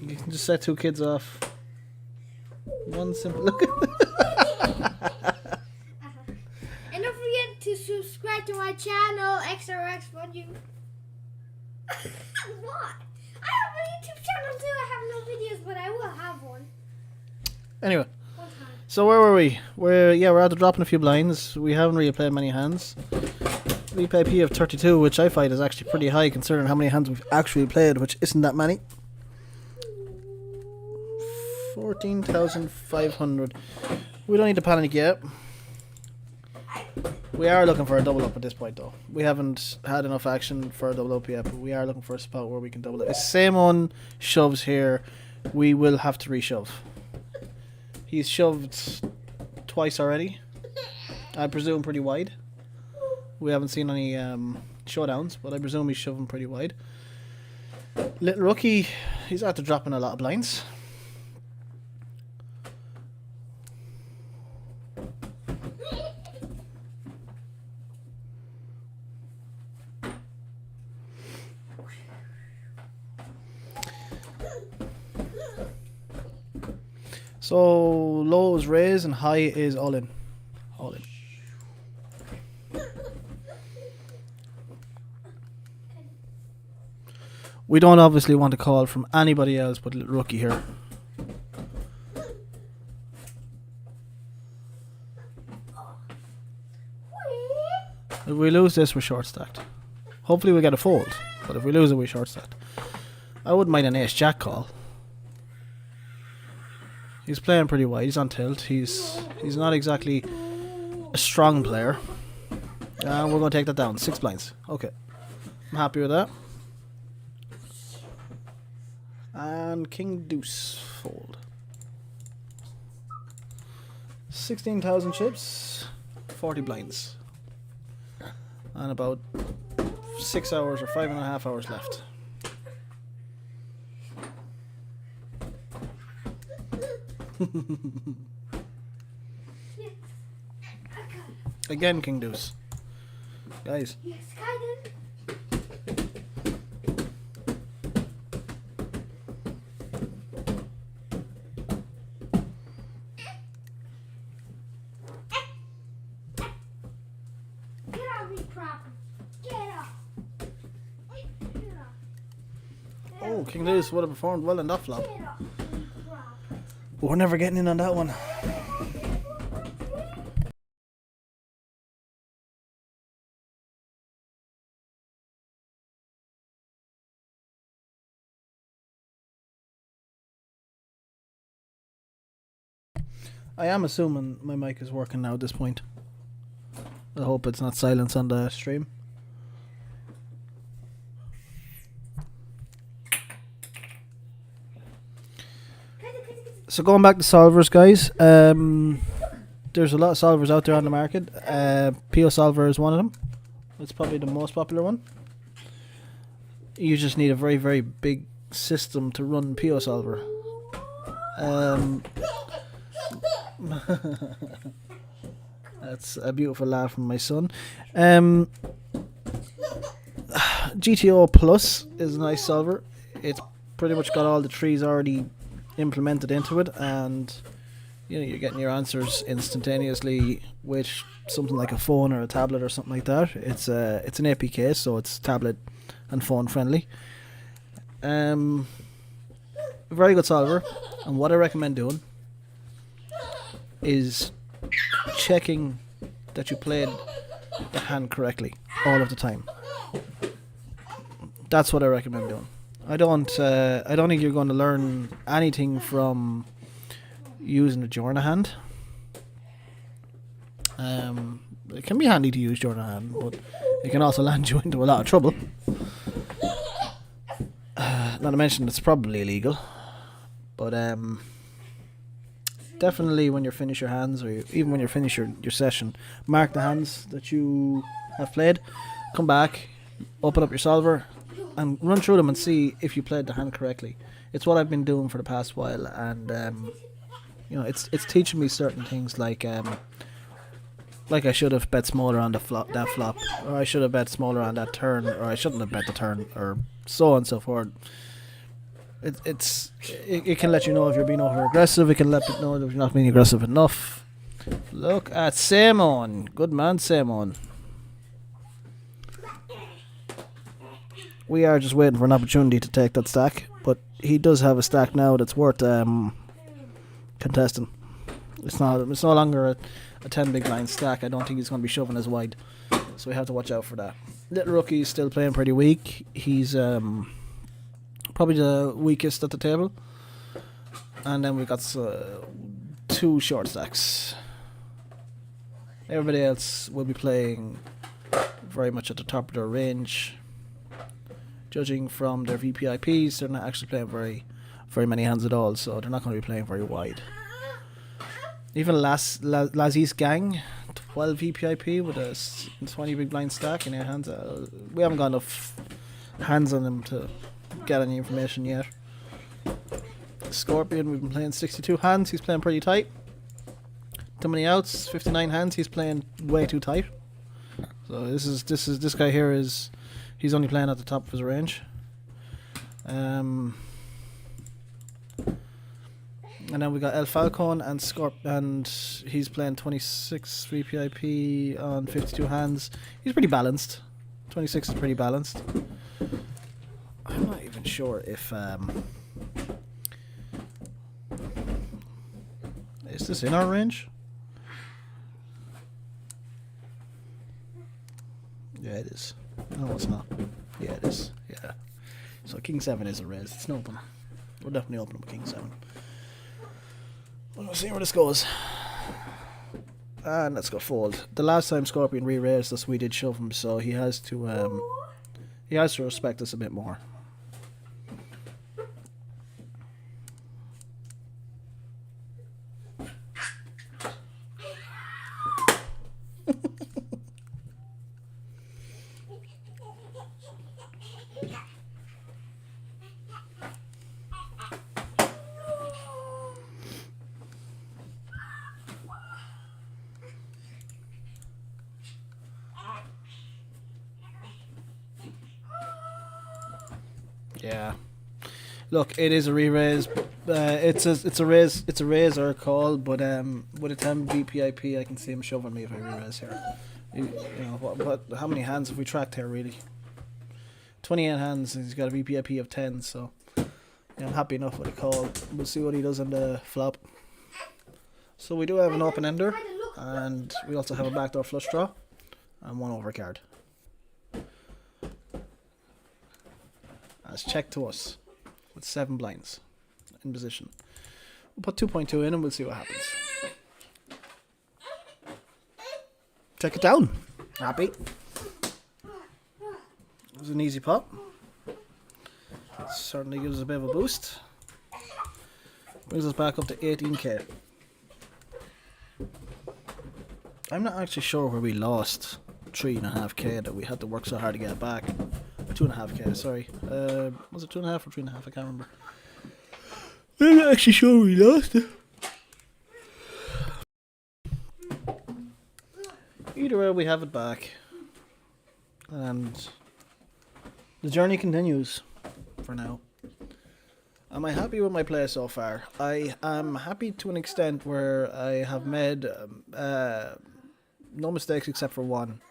you can just set two kids off. One simple look. And don't forget to subscribe to my channel, XRX1U. What? I have a YouTube channel too. I have no videos, but I will have one. Anyway, One time. so where were we? We're after dropping a few blinds. We haven't really played many hands. Replay P of 32, which I find is actually pretty high considering how many hands we've actually played, which isn't that many. 14,500. We don't need to panic yet. We are looking for a double up at this point though. We haven't had enough action for a double up yet, but we are looking for a spot where we can double it. If same on shoves here, we will have to reshove. He's shoved twice already. I presume pretty wide. We haven't seen any showdowns, but I presume he's shoving pretty wide. Little rookie, he's after dropping a lot of blinds. So low is raise and high is all in. All in. We don't obviously want to call from anybody else but little rookie here. If we lose this, we're short stacked. Hopefully we get a fold, but if we lose it, we're short stacked. I wouldn't mind an ace jack call. He's playing pretty wide. He's on tilt. He's not exactly a strong player. We're going to take that down. 6 blinds. Okay. I'm happy with that. And king deuce fold. 16,000 chips. 40 blinds. And about 6 hours or 5.5 hours left. Again, king deuce. Guys. Yes, Kaiden. Get off me, proper. Get off. Get off. Oh, king deuce would have performed well in that flop. Get off me, proper. But we're never getting in on that one. I am assuming my mic is working now at this point. I hope it's not silence on the stream. So going back to solvers, guys. There's a lot of solvers out there on the market. PO Solver is one of them. It's probably the most popular one. You just need a very, very big system to run PO Solver. That's a beautiful laugh from my son. GTO Plus is a nice solver. It's pretty much got all the trees already implemented into it, and you know, you're getting your answers instantaneously with something like a phone or a tablet or something like that. It's an APK, so it's tablet and phone friendly. Very good solver, and what I recommend doing is checking that you played the hand correctly all of the time. That's what I recommend doing. I don't think you're going to learn anything from using a Jorna hand. It can be handy to use Jorna hand, but it can also land you into a lot of trouble. Not to mention it's probably illegal. But definitely when you finish your hands, or even when you finish your session, mark the hands that you have played, come back, open up your solver, and run through them and see if you played the hand correctly. It's what I've been doing for the past while, and You know, it's teaching me certain things like I should have bet smaller on that flop, or I should have bet smaller on that turn, or I shouldn't have bet the turn, or so on and so forth. It can let you know if you're being over aggressive. It can let you know if you're not being aggressive enough. Look at Simon. Good man, Simon. We are just waiting for an opportunity to take that stack, but he does have a stack now that's worth contesting. It's no longer a 10 big blind stack. I don't think he's going to be shoving as wide, so we have to watch out for that. Little Rookie's still playing pretty weak. He's probably the weakest at the table, and then we got 2 short stacks. Everybody else will be playing very much at the top of their range. Judging from their VPIPs, they're not actually playing very many hands at all, so they're not going to be playing very wide. Even Lazzy's gang, 12 VPIP with a 20 big blind stack in their hands. We haven't got enough hands on them to get any information yet. Scorpion, we've been playing 62 hands. He's playing pretty tight. Too many outs, 59 hands. He's playing way too tight. So this guy here is. He's only playing at the top of his range. And then we got El Falcon and and he's playing 26 VPIP on 52 hands. He's pretty balanced. 26 is pretty balanced. I'm not even sure if is this in our range? Yeah, it is. No, it's not. Yeah, it is. Yeah. So King 7 is a raise. It's an open. We'll definitely open up King 7. We'll see where this goes. And let's go fold. The last time Scorpion re-raised us, we did shove him, so he has to respect us a bit more. Yeah. Look, it is a re-raise. It's a raise or a call, but with a 10 VPIP, I can see him shoving me if I re-raise here. You know what? How many hands have we tracked here, really? 28 hands, and he's got a VPIP of 10, so yeah, I'm happy enough with a call. We'll see what he does on the flop. So we do have an open ender, and we also have a backdoor flush draw, and 1 overcard. That's checked to us with 7 blinds in position. We'll put 2.2 in and we'll see what happens. Check it down. Happy. It was an easy pot. Certainly gives us a bit of a boost. Brings us back up to 18k. I'm not actually sure where we lost 3.5k that we had to work so hard to get back. 2.5k, sorry. Was it 2.5 or 3.5? I can't remember. I'm not actually sure we lost it. Either way, we have it back. And the journey continues for now. Am I happy with my play so far? I am happy to an extent where I have made no mistakes except for one.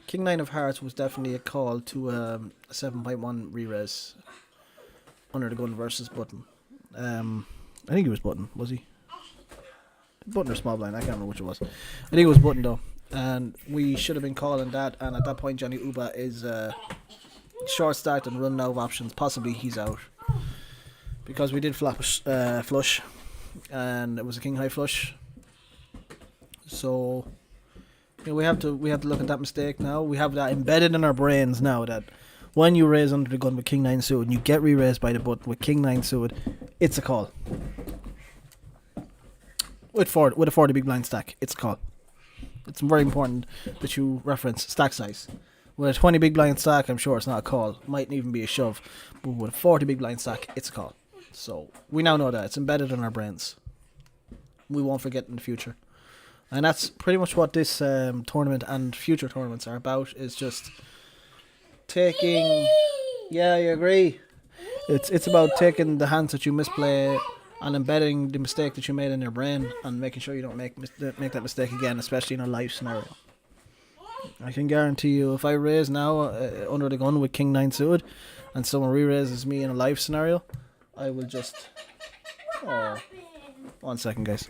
King 9 of Hearts was definitely a call to a 7.1 re-raise under the gun versus button. I think it was button, was he? Button or small blind, I can't remember which it was. I think it was button though. And we should have been calling that, and at that point Johnny Uba is short stacked and running out of options. Possibly he's out. Because we did flop a flush, and it was a king high flush. So you know, we have to look at that mistake now. We have that embedded in our brains now that when you raise under the gun with king 9 suited and you get re-raised by the button with king 9 suited, it's a call. With a 40 big blind stack, it's a call. It's very important that you reference stack size. With a 20 big blind stack, I'm sure it's not a call. Mightn't even be a shove. But with a 40 big blind stack, it's a call. So we now know that. It's embedded in our brains. we won't forget in the future. And that's pretty much what this tournament and future tournaments are about. Is just taking. Yeah, you agree. It's about taking the hands that you misplay and embedding the mistake that you made in your brain and making sure you don't make that mistake again, especially in a life scenario. I can guarantee you, if I raise now under the gun with King 9 suited, and someone re-raises me in a live scenario, I will just. Oh, 1 second, guys.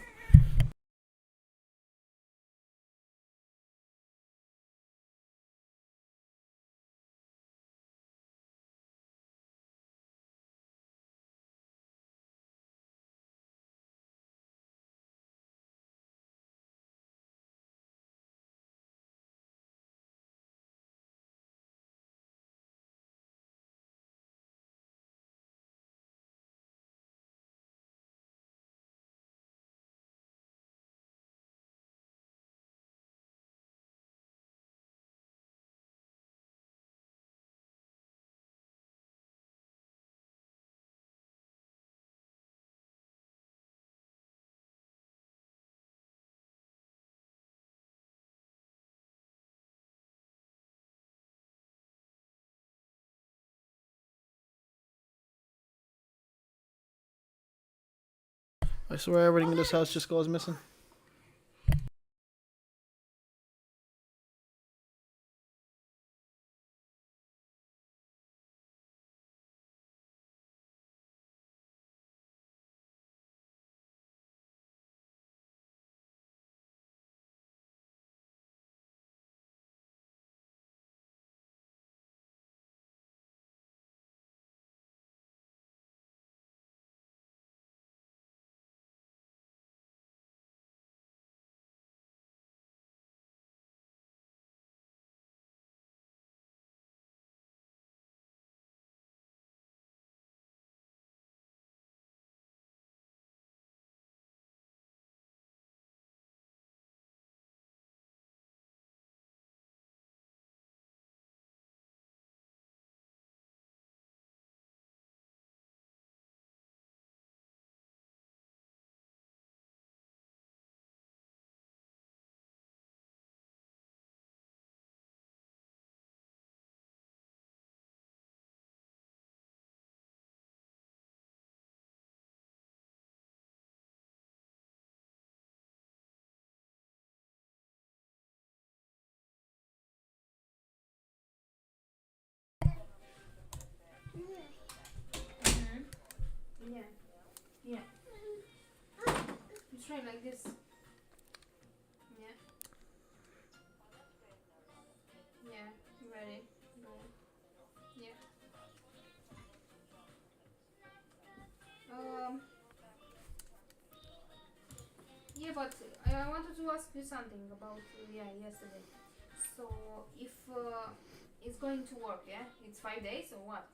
I swear everything in this house just goes missing. Yeah, yeah. You try like this. Yeah, yeah. Ready. Go. Yeah. Um. Yeah, but I wanted to ask you something about yesterday. So if it's going to work, yeah, it's 5 days or what?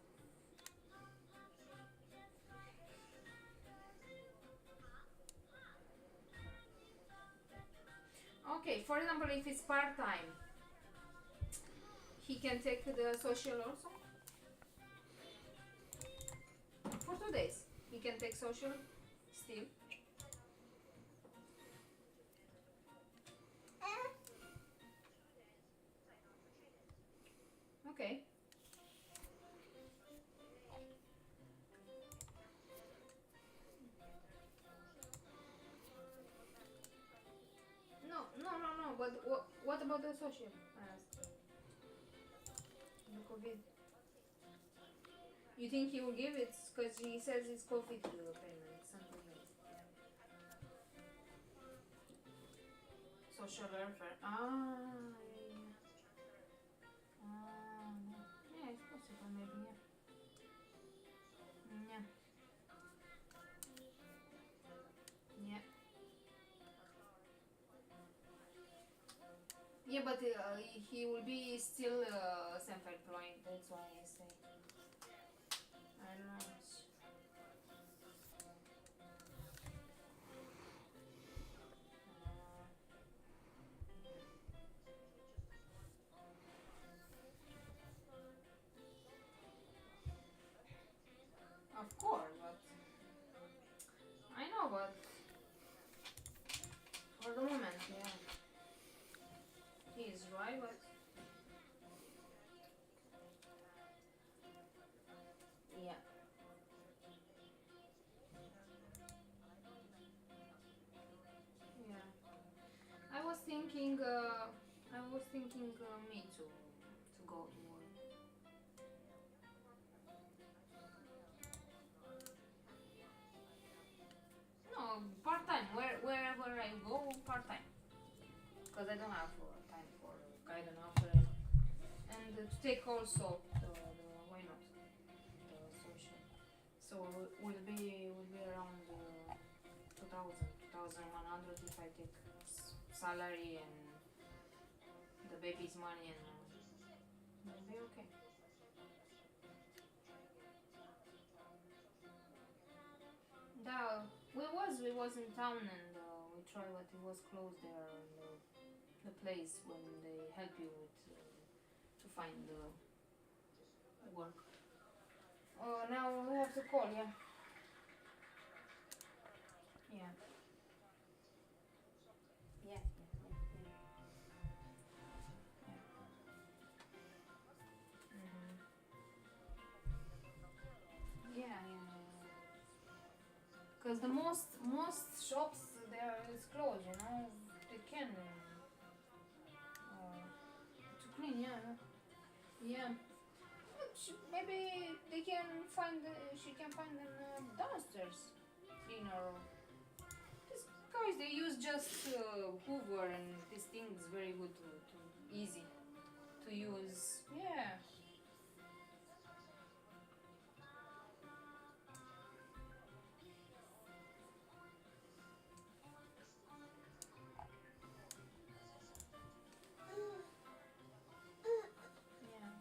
Okay, for example, if it's part time, he can take the social also for 2 days. He can take social still. Okay. No. But what about the social? I asked. The COVID. You think he will give it? Because he says it's COVID payment, something like social welfare. Yeah. No. Yeah, it's possible, maybe. Yeah. Yeah. Yeah, but he will be still self-employed. That's why I say. I don't know. Of course, but I know, but try, but yeah. Yeah. I was thinking me to go to work. No, part time. Wherever I go, part time. Because I don't have time for guide and after and to take also the why not the social. So will be around 2,100 if I take salary and the baby's money and will be okay. Да, we was in town and we tried, but it was closed there. And, the place when they help you with to find the work. Now we have to call, yeah. Yeah. Yeah. Yeah. Because the most shops there is closed, you know. They can to clean, yeah. Yeah. But maybe they can find she can find them downstairs cleaner. These guys they use just Hoover and this thing is very good to easy to use. Yeah. Yeah.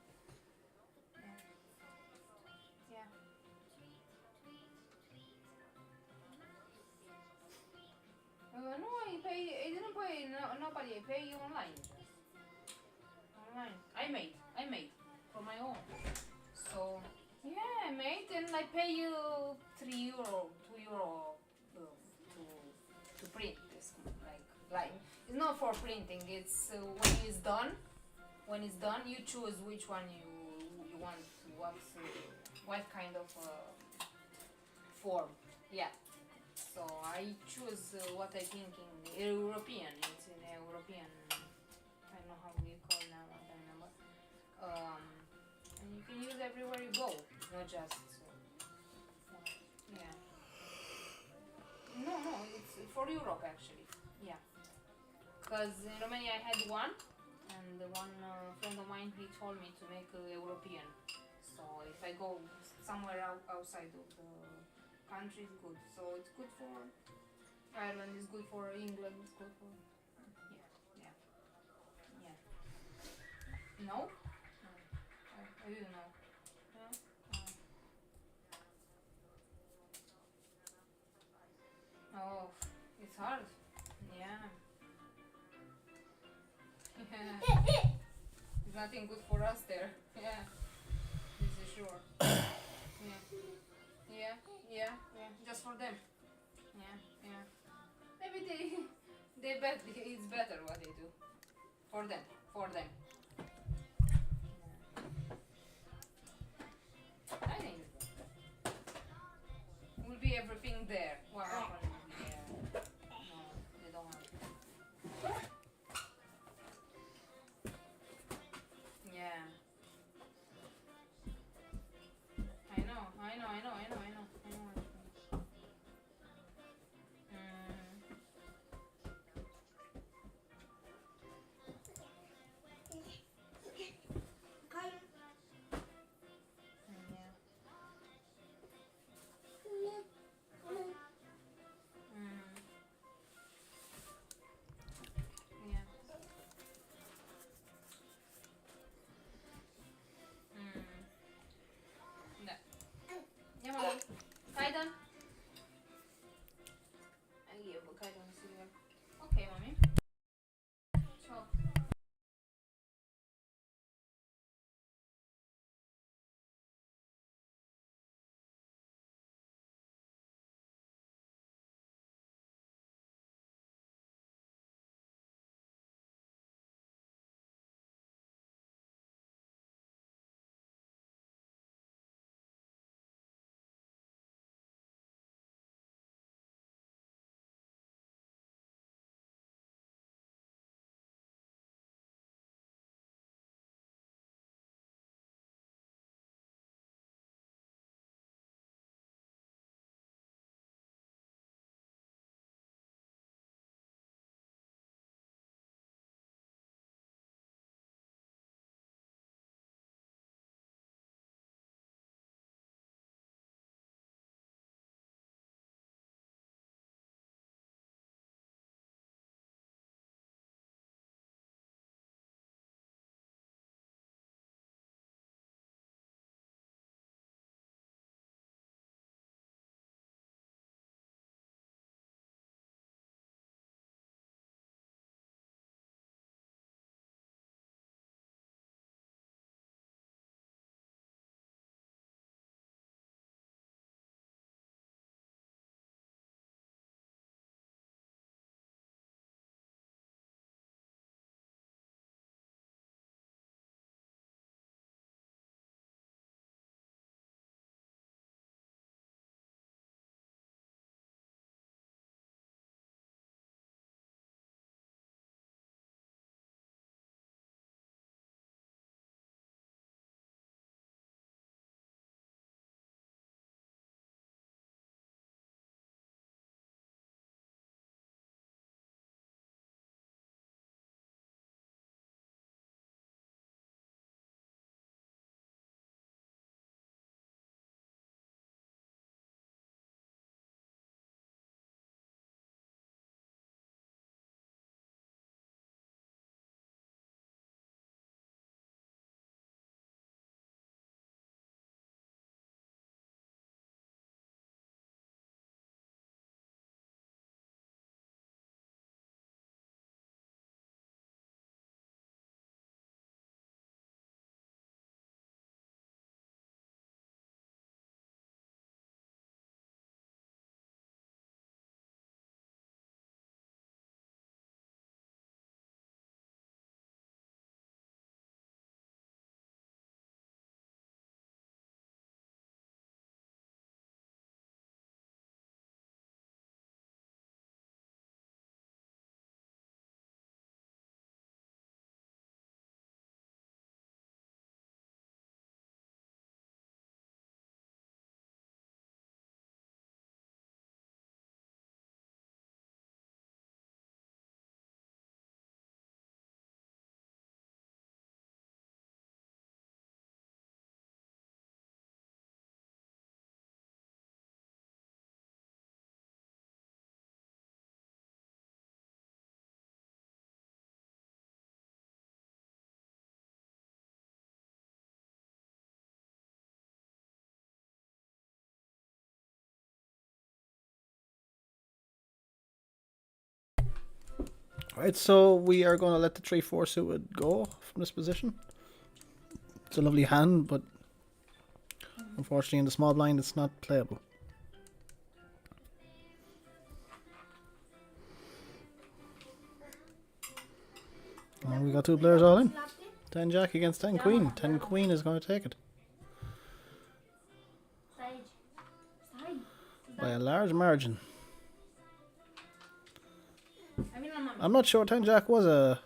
Yeah. No, I didn't pay. No, nobody. I pay online. Online. I made for my own. So yeah, I made and I pay you €3, €2 to print this. Like it's not for printing. It's when it's done. When it's done, you choose which one you want. What kind of form. Yeah. So I choose what I think in European. It's in European. I don't know how we call now. I don't remember. And you can use everywhere you go, not just. Yeah. No, it's for Europe actually. Yeah. Because in Romania I had one, and the one friend of mine he told me to make European. So if I go somewhere outside of the country, it's good. So it's good for Ireland. It's good for England. It's good for yeah. No, I didn't know. Yeah. Oh, it's hard. Yeah. Yeah. It's nothing good for us there. Yeah. This is sure. Yeah. Just for them. Yeah. Maybe they bet it's better what they do. For them. I think will be everything there. What happened? Yeah. No, they don't have. Yeah. I know. Right, so we are going to let the 3-4 suited go from this position. It's a lovely hand, but unfortunately in the small blind it's not playable. And we got two players all in. 10 Jack against 10 Queen. 10 Queen is going to take it by a large margin. I'm not sure 10 Jack was a...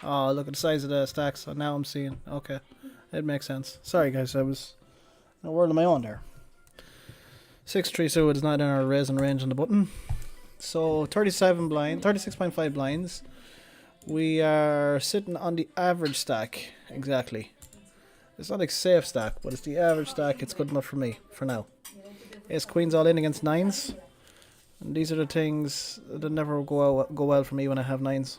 Oh, look at the size of the stacks. So now I'm seeing. Okay, it makes sense. Sorry guys, I was in a world of my own there. 6-3 suited is not in our raising range on the button. So 36.5 blinds. We are sitting on the average stack, exactly. It's not a safe stack, but it's the average stack. It's good enough for me, for now. Ace Queen's all in against 9s. And these are the things that never go well for me when I have 9s.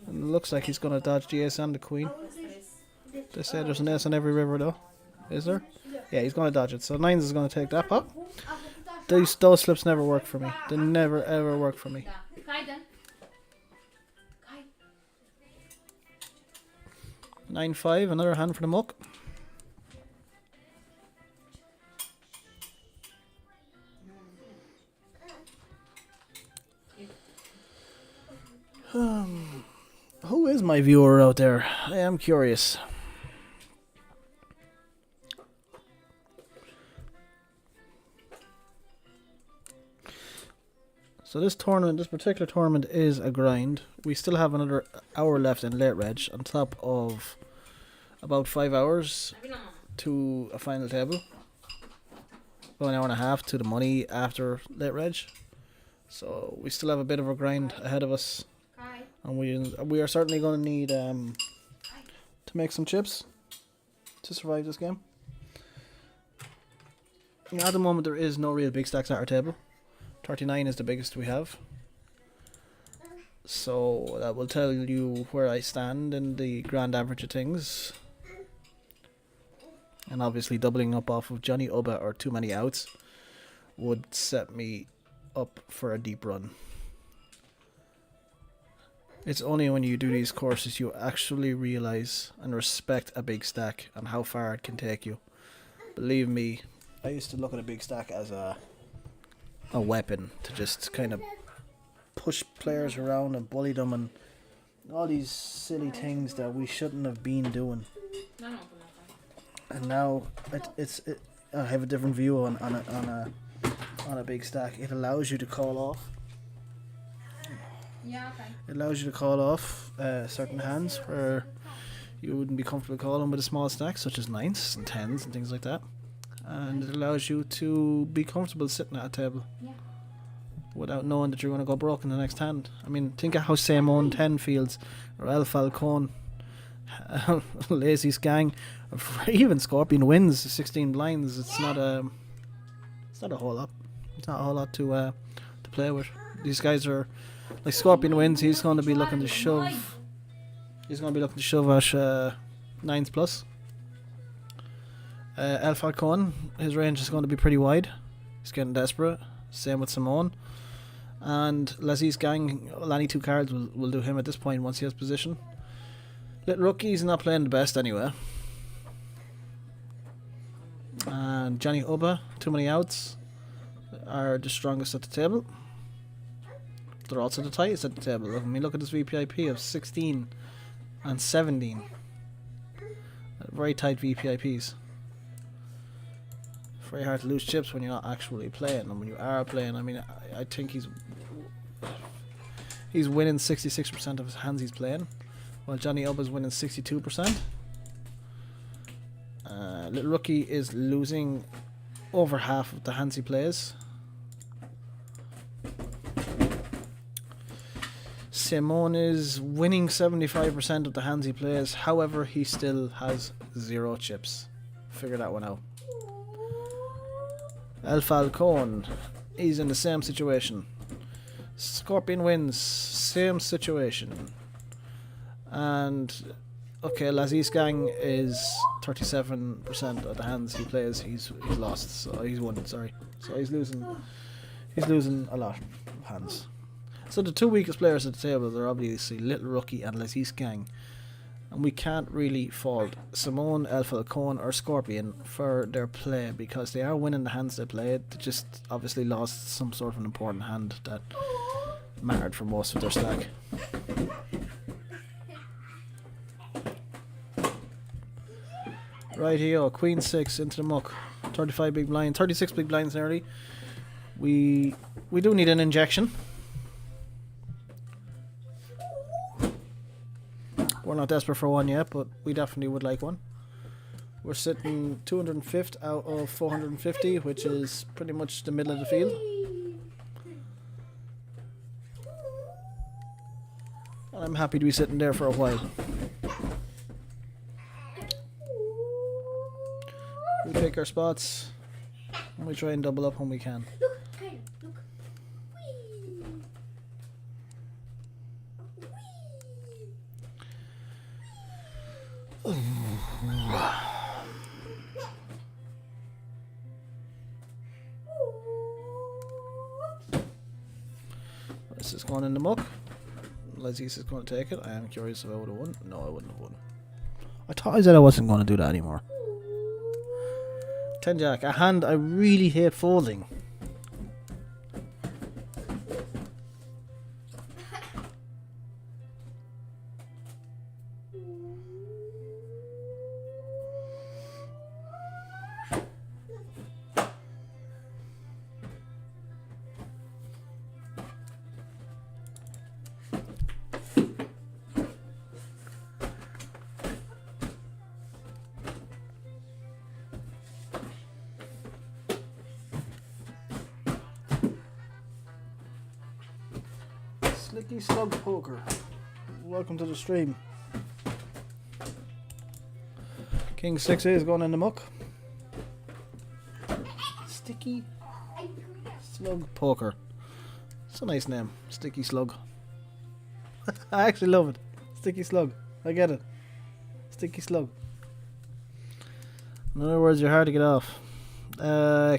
And it looks like he's going to dodge the ace and the queen. They say there's an ace on every river though. Is there? Yeah, he's going to dodge it. So 9s is going to take that pop. Those slips never work for me. They never ever work for me. 9-5, another hand for the muck. Who is my viewer out there? I am curious. So this particular tournament is a grind. We still have another hour left in late reg on top of about 5 hours to a final table. About an hour and a half to the money after late reg. So we still have a bit of a grind ahead of us. And we are certainly going to need to make some chips to survive this game. At the moment there is no real big stacks at our table. 39 is the biggest we have. So that will tell you where I stand in the grand average of things. And obviously doubling up off of Johnny Ubba or too many outs would set me up for a deep run. It's only when you do these courses you actually realize and respect a big stack and how far it can take you. Believe me, I used to look at a big stack as a weapon to just kind of push players around and bully them and all these silly things that we shouldn't have been doing. And now I have a different view on a big stack. It allows you to call off. Yeah, okay. It allows you to call off certain hands where you wouldn't be comfortable calling with a small stack, such as 9s and 10s and things like that. And it allows you to be comfortable sitting at a table without knowing that you're going to go broke in the next hand. I mean, think of how Simon 10 feels, or El Falcon, Lazy's Gang, or even Scorpion wins 16 blinds. It's not a whole lot. It's not a whole lot to play with. These guys are like Scorpion wins. He's going to be looking to shove. He's going to be looking to shove at 9s plus. El Falcon, his range is going to be pretty wide. He's getting desperate. Same with Simone. And Lazy's Gang, any 2 cards will do him at this point once he has position. Little Rookie's not playing the best anyway. And Johnny Ubba, too many outs, are the strongest at the table. They're also the tightest at the table. I mean, look at this VPIP of 16 and 17. Very tight VPIPs. Very hard to lose chips when you're not actually playing, and when you are playing, I mean, I think he's winning 66% of his hands he's playing, while Johnny Ubba's winning 62%. Little Rookie is losing over half of the hands he plays. Simone is winning 75% of the hands he plays, however he still has 0 chips. Figure that one out. El Falcon, he's in the same situation. Scorpion wins, same situation. And okay, Lazy's Gang is 37% of the hands he plays he's lost. So he's won, sorry. So he's losing a lot of hands. So the two weakest players at the table are obviously Little Rookie and Laziz Gang. And we can't really fault Simone, El Falcon or Scorpion for their play because they are winning the hands they played. They just obviously lost some sort of an important hand that mattered for most of their stack. Right here, Queen 6 into the muck. 35 big blind, 36 big blinds nearly. We do need an injection. We're not desperate for one yet, but we definitely would like one. We're sitting 205th out of 450, which is pretty much the middle of the field. And I'm happy to be sitting there for a while. We pick our spots, and we try and double up when we can. Look, Kyle, look. Whee! This is going in the muck. Laziz is going to take it. I am curious if I would have won. No, I wouldn't have won. I thought I said I wasn't going to do that anymore. 10 Jack, a hand I really hate folding. Slicky Slug Poker, welcome to the stream. King 6 is going in the muck. Sticky Slug Poker. It's a nice name, Sticky Slug. I actually love it. Sticky Slug. I get it. Sticky Slug. In other words, you're hard to get off.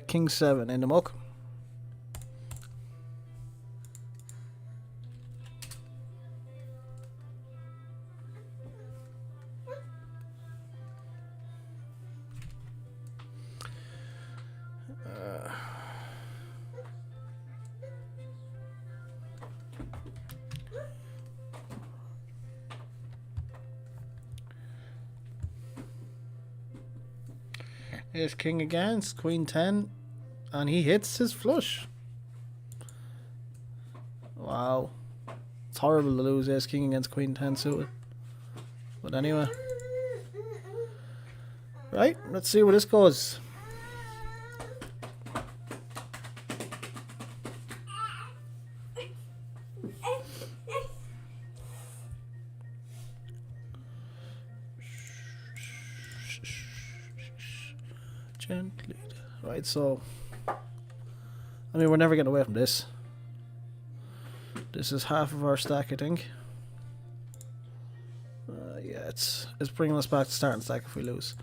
King 7 in the muck. Here's King against Queen 10, and he hits his flush. Wow. It's horrible to lose Ace King against Queen 10 suited. But anyway. Right, let's see where this goes. Gently. Right, so I mean, we're never getting away from this. This is half of our stack, I think. Yeah, it's bringing us back to starting stack if we lose.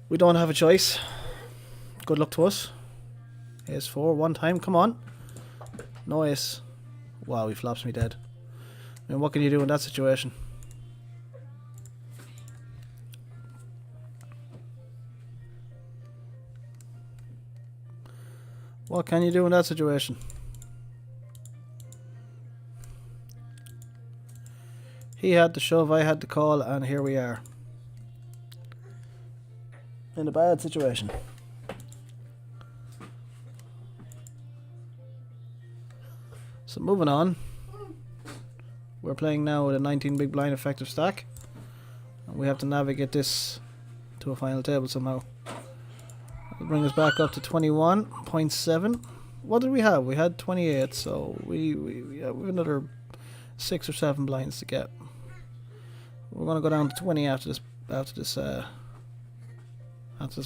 We don't have a choice. Good luck to us. Ace 4 one time, come on. No ace. Wow, he flops me dead. I mean, what can you do in that situation? What can you do in that situation? He had the shove, I had the call, and here we are. In a bad situation. So moving on. We're playing now with a 19 big blind effective stack. And we have to navigate this to a final table somehow. It'll bring us back up to 21.7. What did we have? We had 28, so we have another 6 or 7 blinds to get. We're gonna go down to 20 after this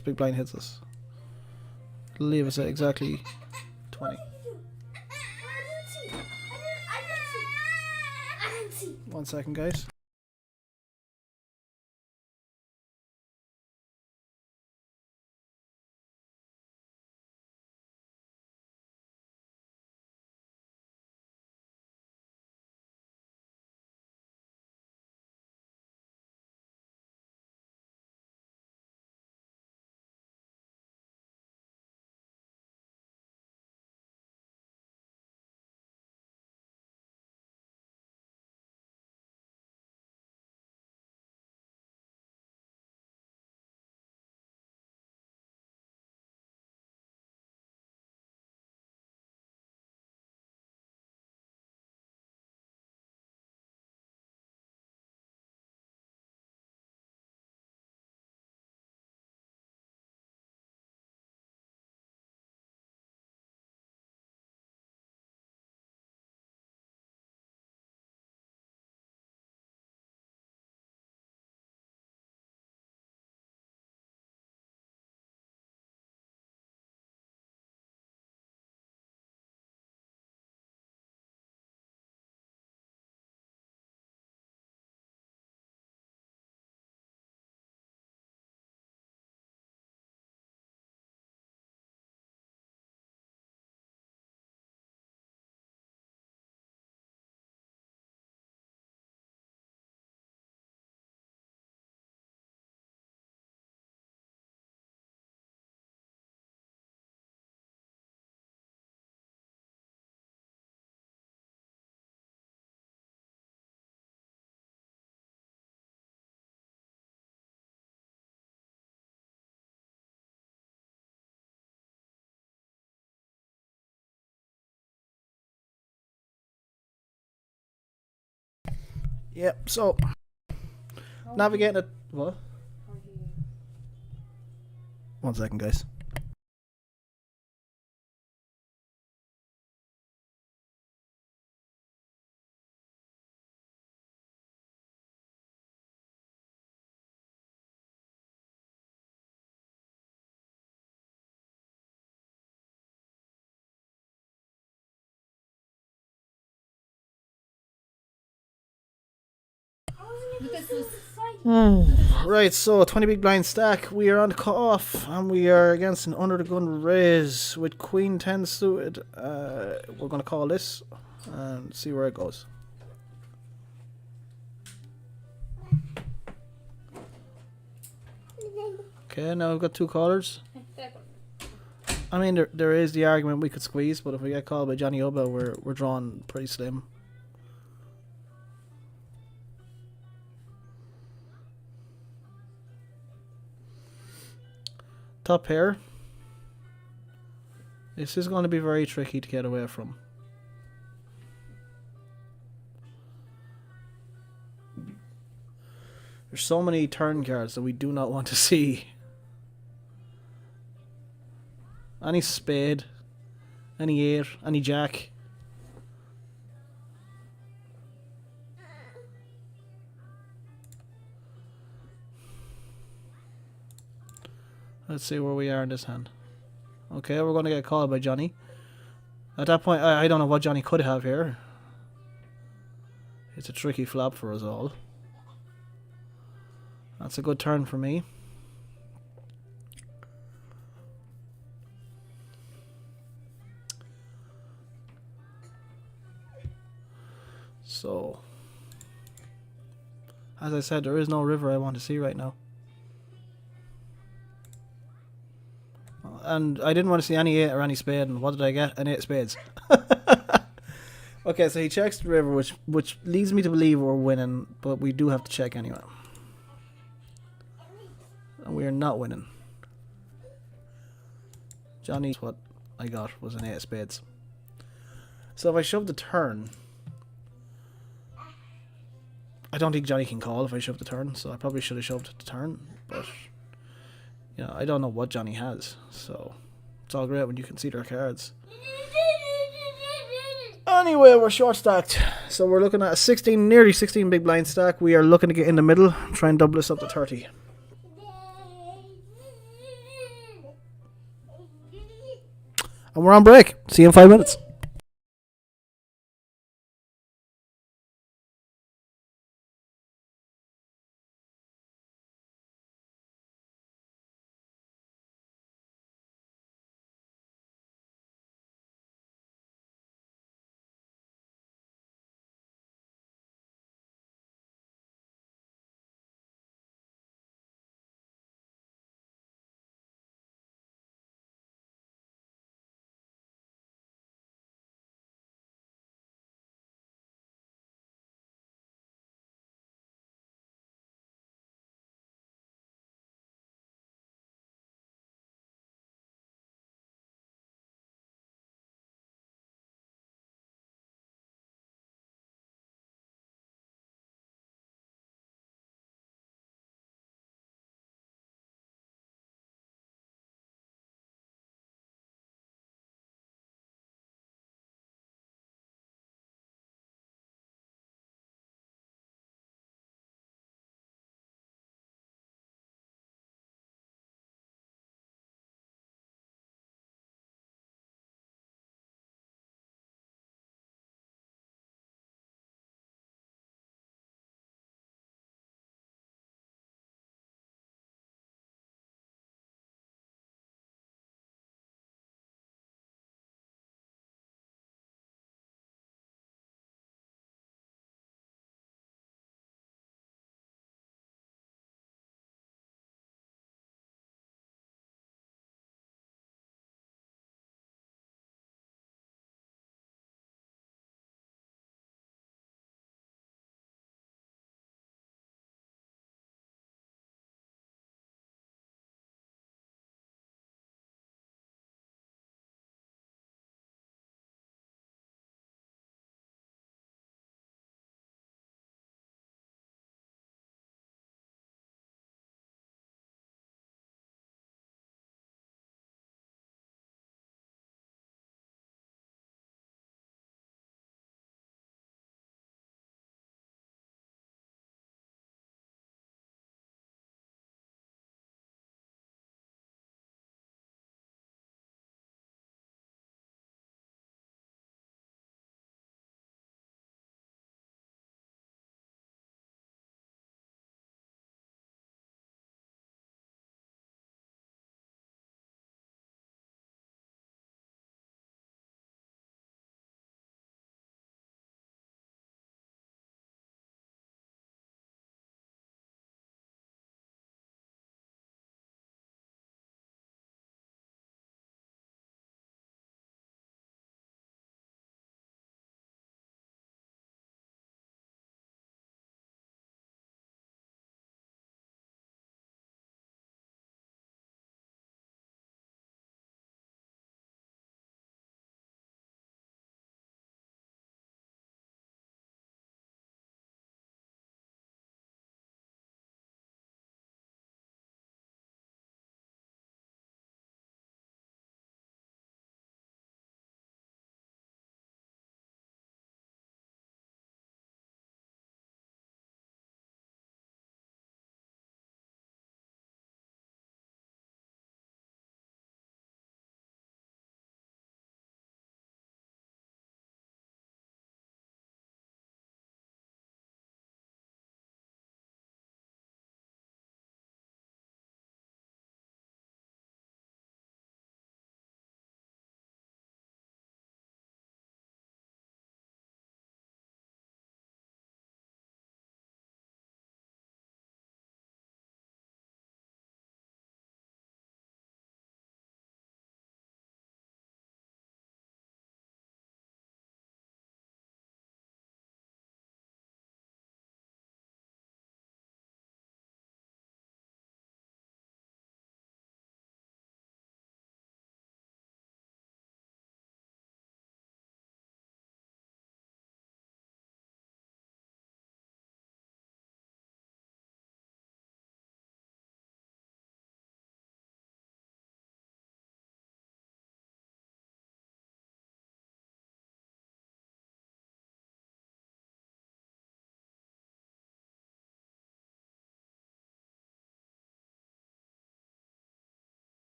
big blind hits us. It'll leave us at exactly 20. I didn't see. 1 second, guys. Yep. So navigating it. What? 1 second, guys. Right, so 20 big blind stack. We are on the cut off, and we are against an under the gun raise with Queen 10 suited. We're going to call this and see where it goes. Okay, now we've got 2 callers. I mean, there is the argument we could squeeze, but if we get called by Johnny Oba, we're drawn pretty slim. Top pair. This is going to be very tricky to get away from. There's so many turn cards that we do not want to see. Any spade, any 8, any jack. Let's see where we are in this hand. Okay, we're going to get called by Johnny. At that point, I don't know what Johnny could have here. It's a tricky flop for us all. That's a good turn for me. So, as I said, there is no river I want to see right now. And I didn't want to see any 8 or any spade, and what did I get? An 8 spades. Okay, so he checks the river, which leads me to believe we're winning, but we do have to check anyway. And we are not winning. Johnny's what I got was an 8 spades. So if I shove the turn, I don't think Johnny can call if I shove the turn, so I probably should have shoved the turn, but you know, I don't know what Johnny has, so it's all great when you can see their cards. Anyway, we're short stacked, so we're looking at a 16, nearly 16 big blind stack. We are looking to get in the middle, try and double this up to 30. And we're on break. See you in 5 minutes.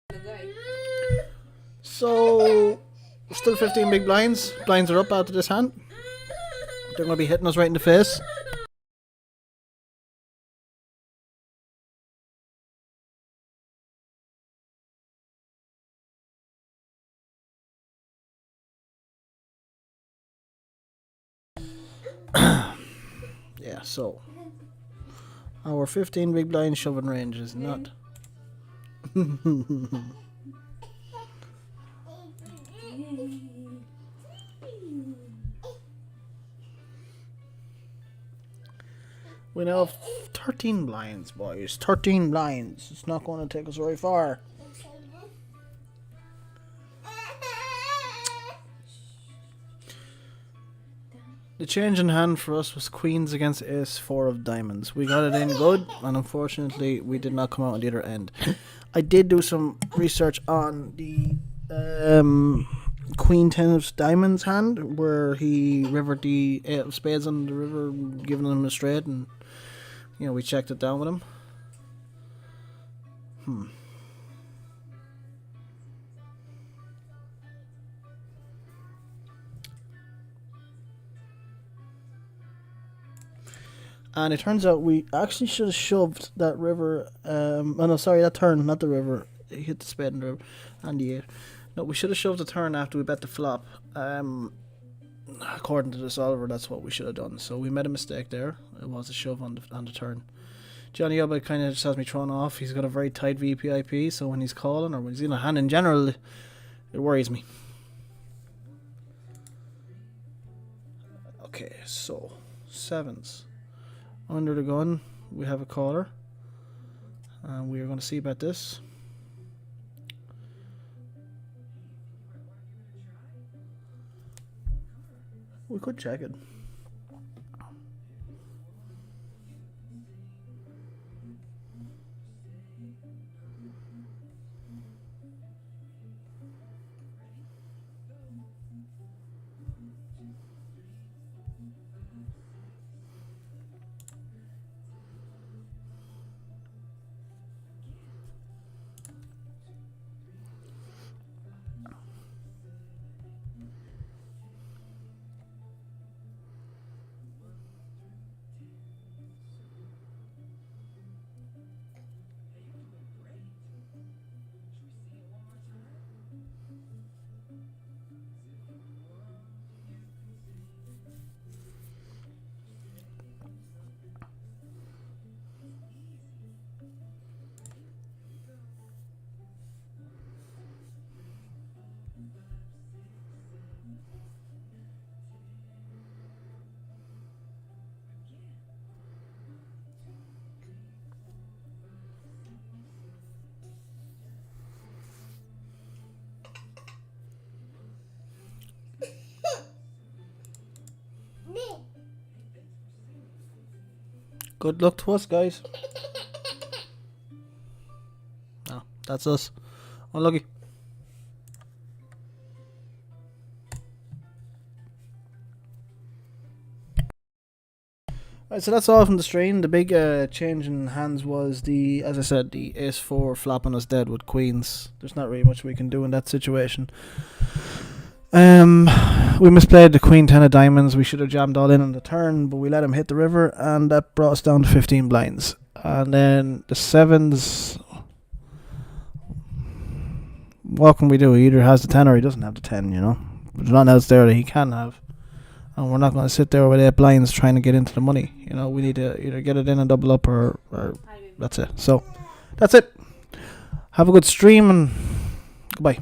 The guy. So, still 15 big blinds. Blinds are up out of this hand. They're going to be hitting us right in the face. Yeah, so our 15 big blind shoving range is not. We now have 13 blinds, boys. 13 blinds. It's not going to take us very far. The change in hand for us was queens against ace 4 of diamonds. We got it in good, and unfortunately we did not come out on the other end. I did do some research on the queen 10 of diamonds hand, where he rivered the 8 of spades on the river, giving him a straight, and we checked it down with him. And it turns out we actually should have shoved that river. That turn, not the river. It hit the spade and the river and the 8. No, we should have shoved the turn after we bet the flop. According to the solver, that's what we should have done. So we made a mistake there. It was a shove on the turn. Johnny Ubba kind of just has me thrown off. He's got a very tight VPIP, so when he's calling or when he's in a hand in general, it worries me. Okay, so sevens. Under the gun, we have a caller. And we are going to see about this. We could check it. Good luck to us, guys. Oh, that's us. Unlucky. Alright, so that's all from the stream. The big change in hands was as I said, the ace 4 flopping us dead with queens. There's not really much we can do in that situation. We misplayed the queen 10 of diamonds. We should have jammed all in on the turn, but we let him hit the river, and that brought us down to 15 blinds. And then the sevens, what can we do? He either has the 10 or he doesn't have the 10, There's nothing else there that he can have. And we're not going to sit there with 8 blinds trying to get into the money. We need to either get it in and double up or that's it. So, that's it. Have a good stream and goodbye.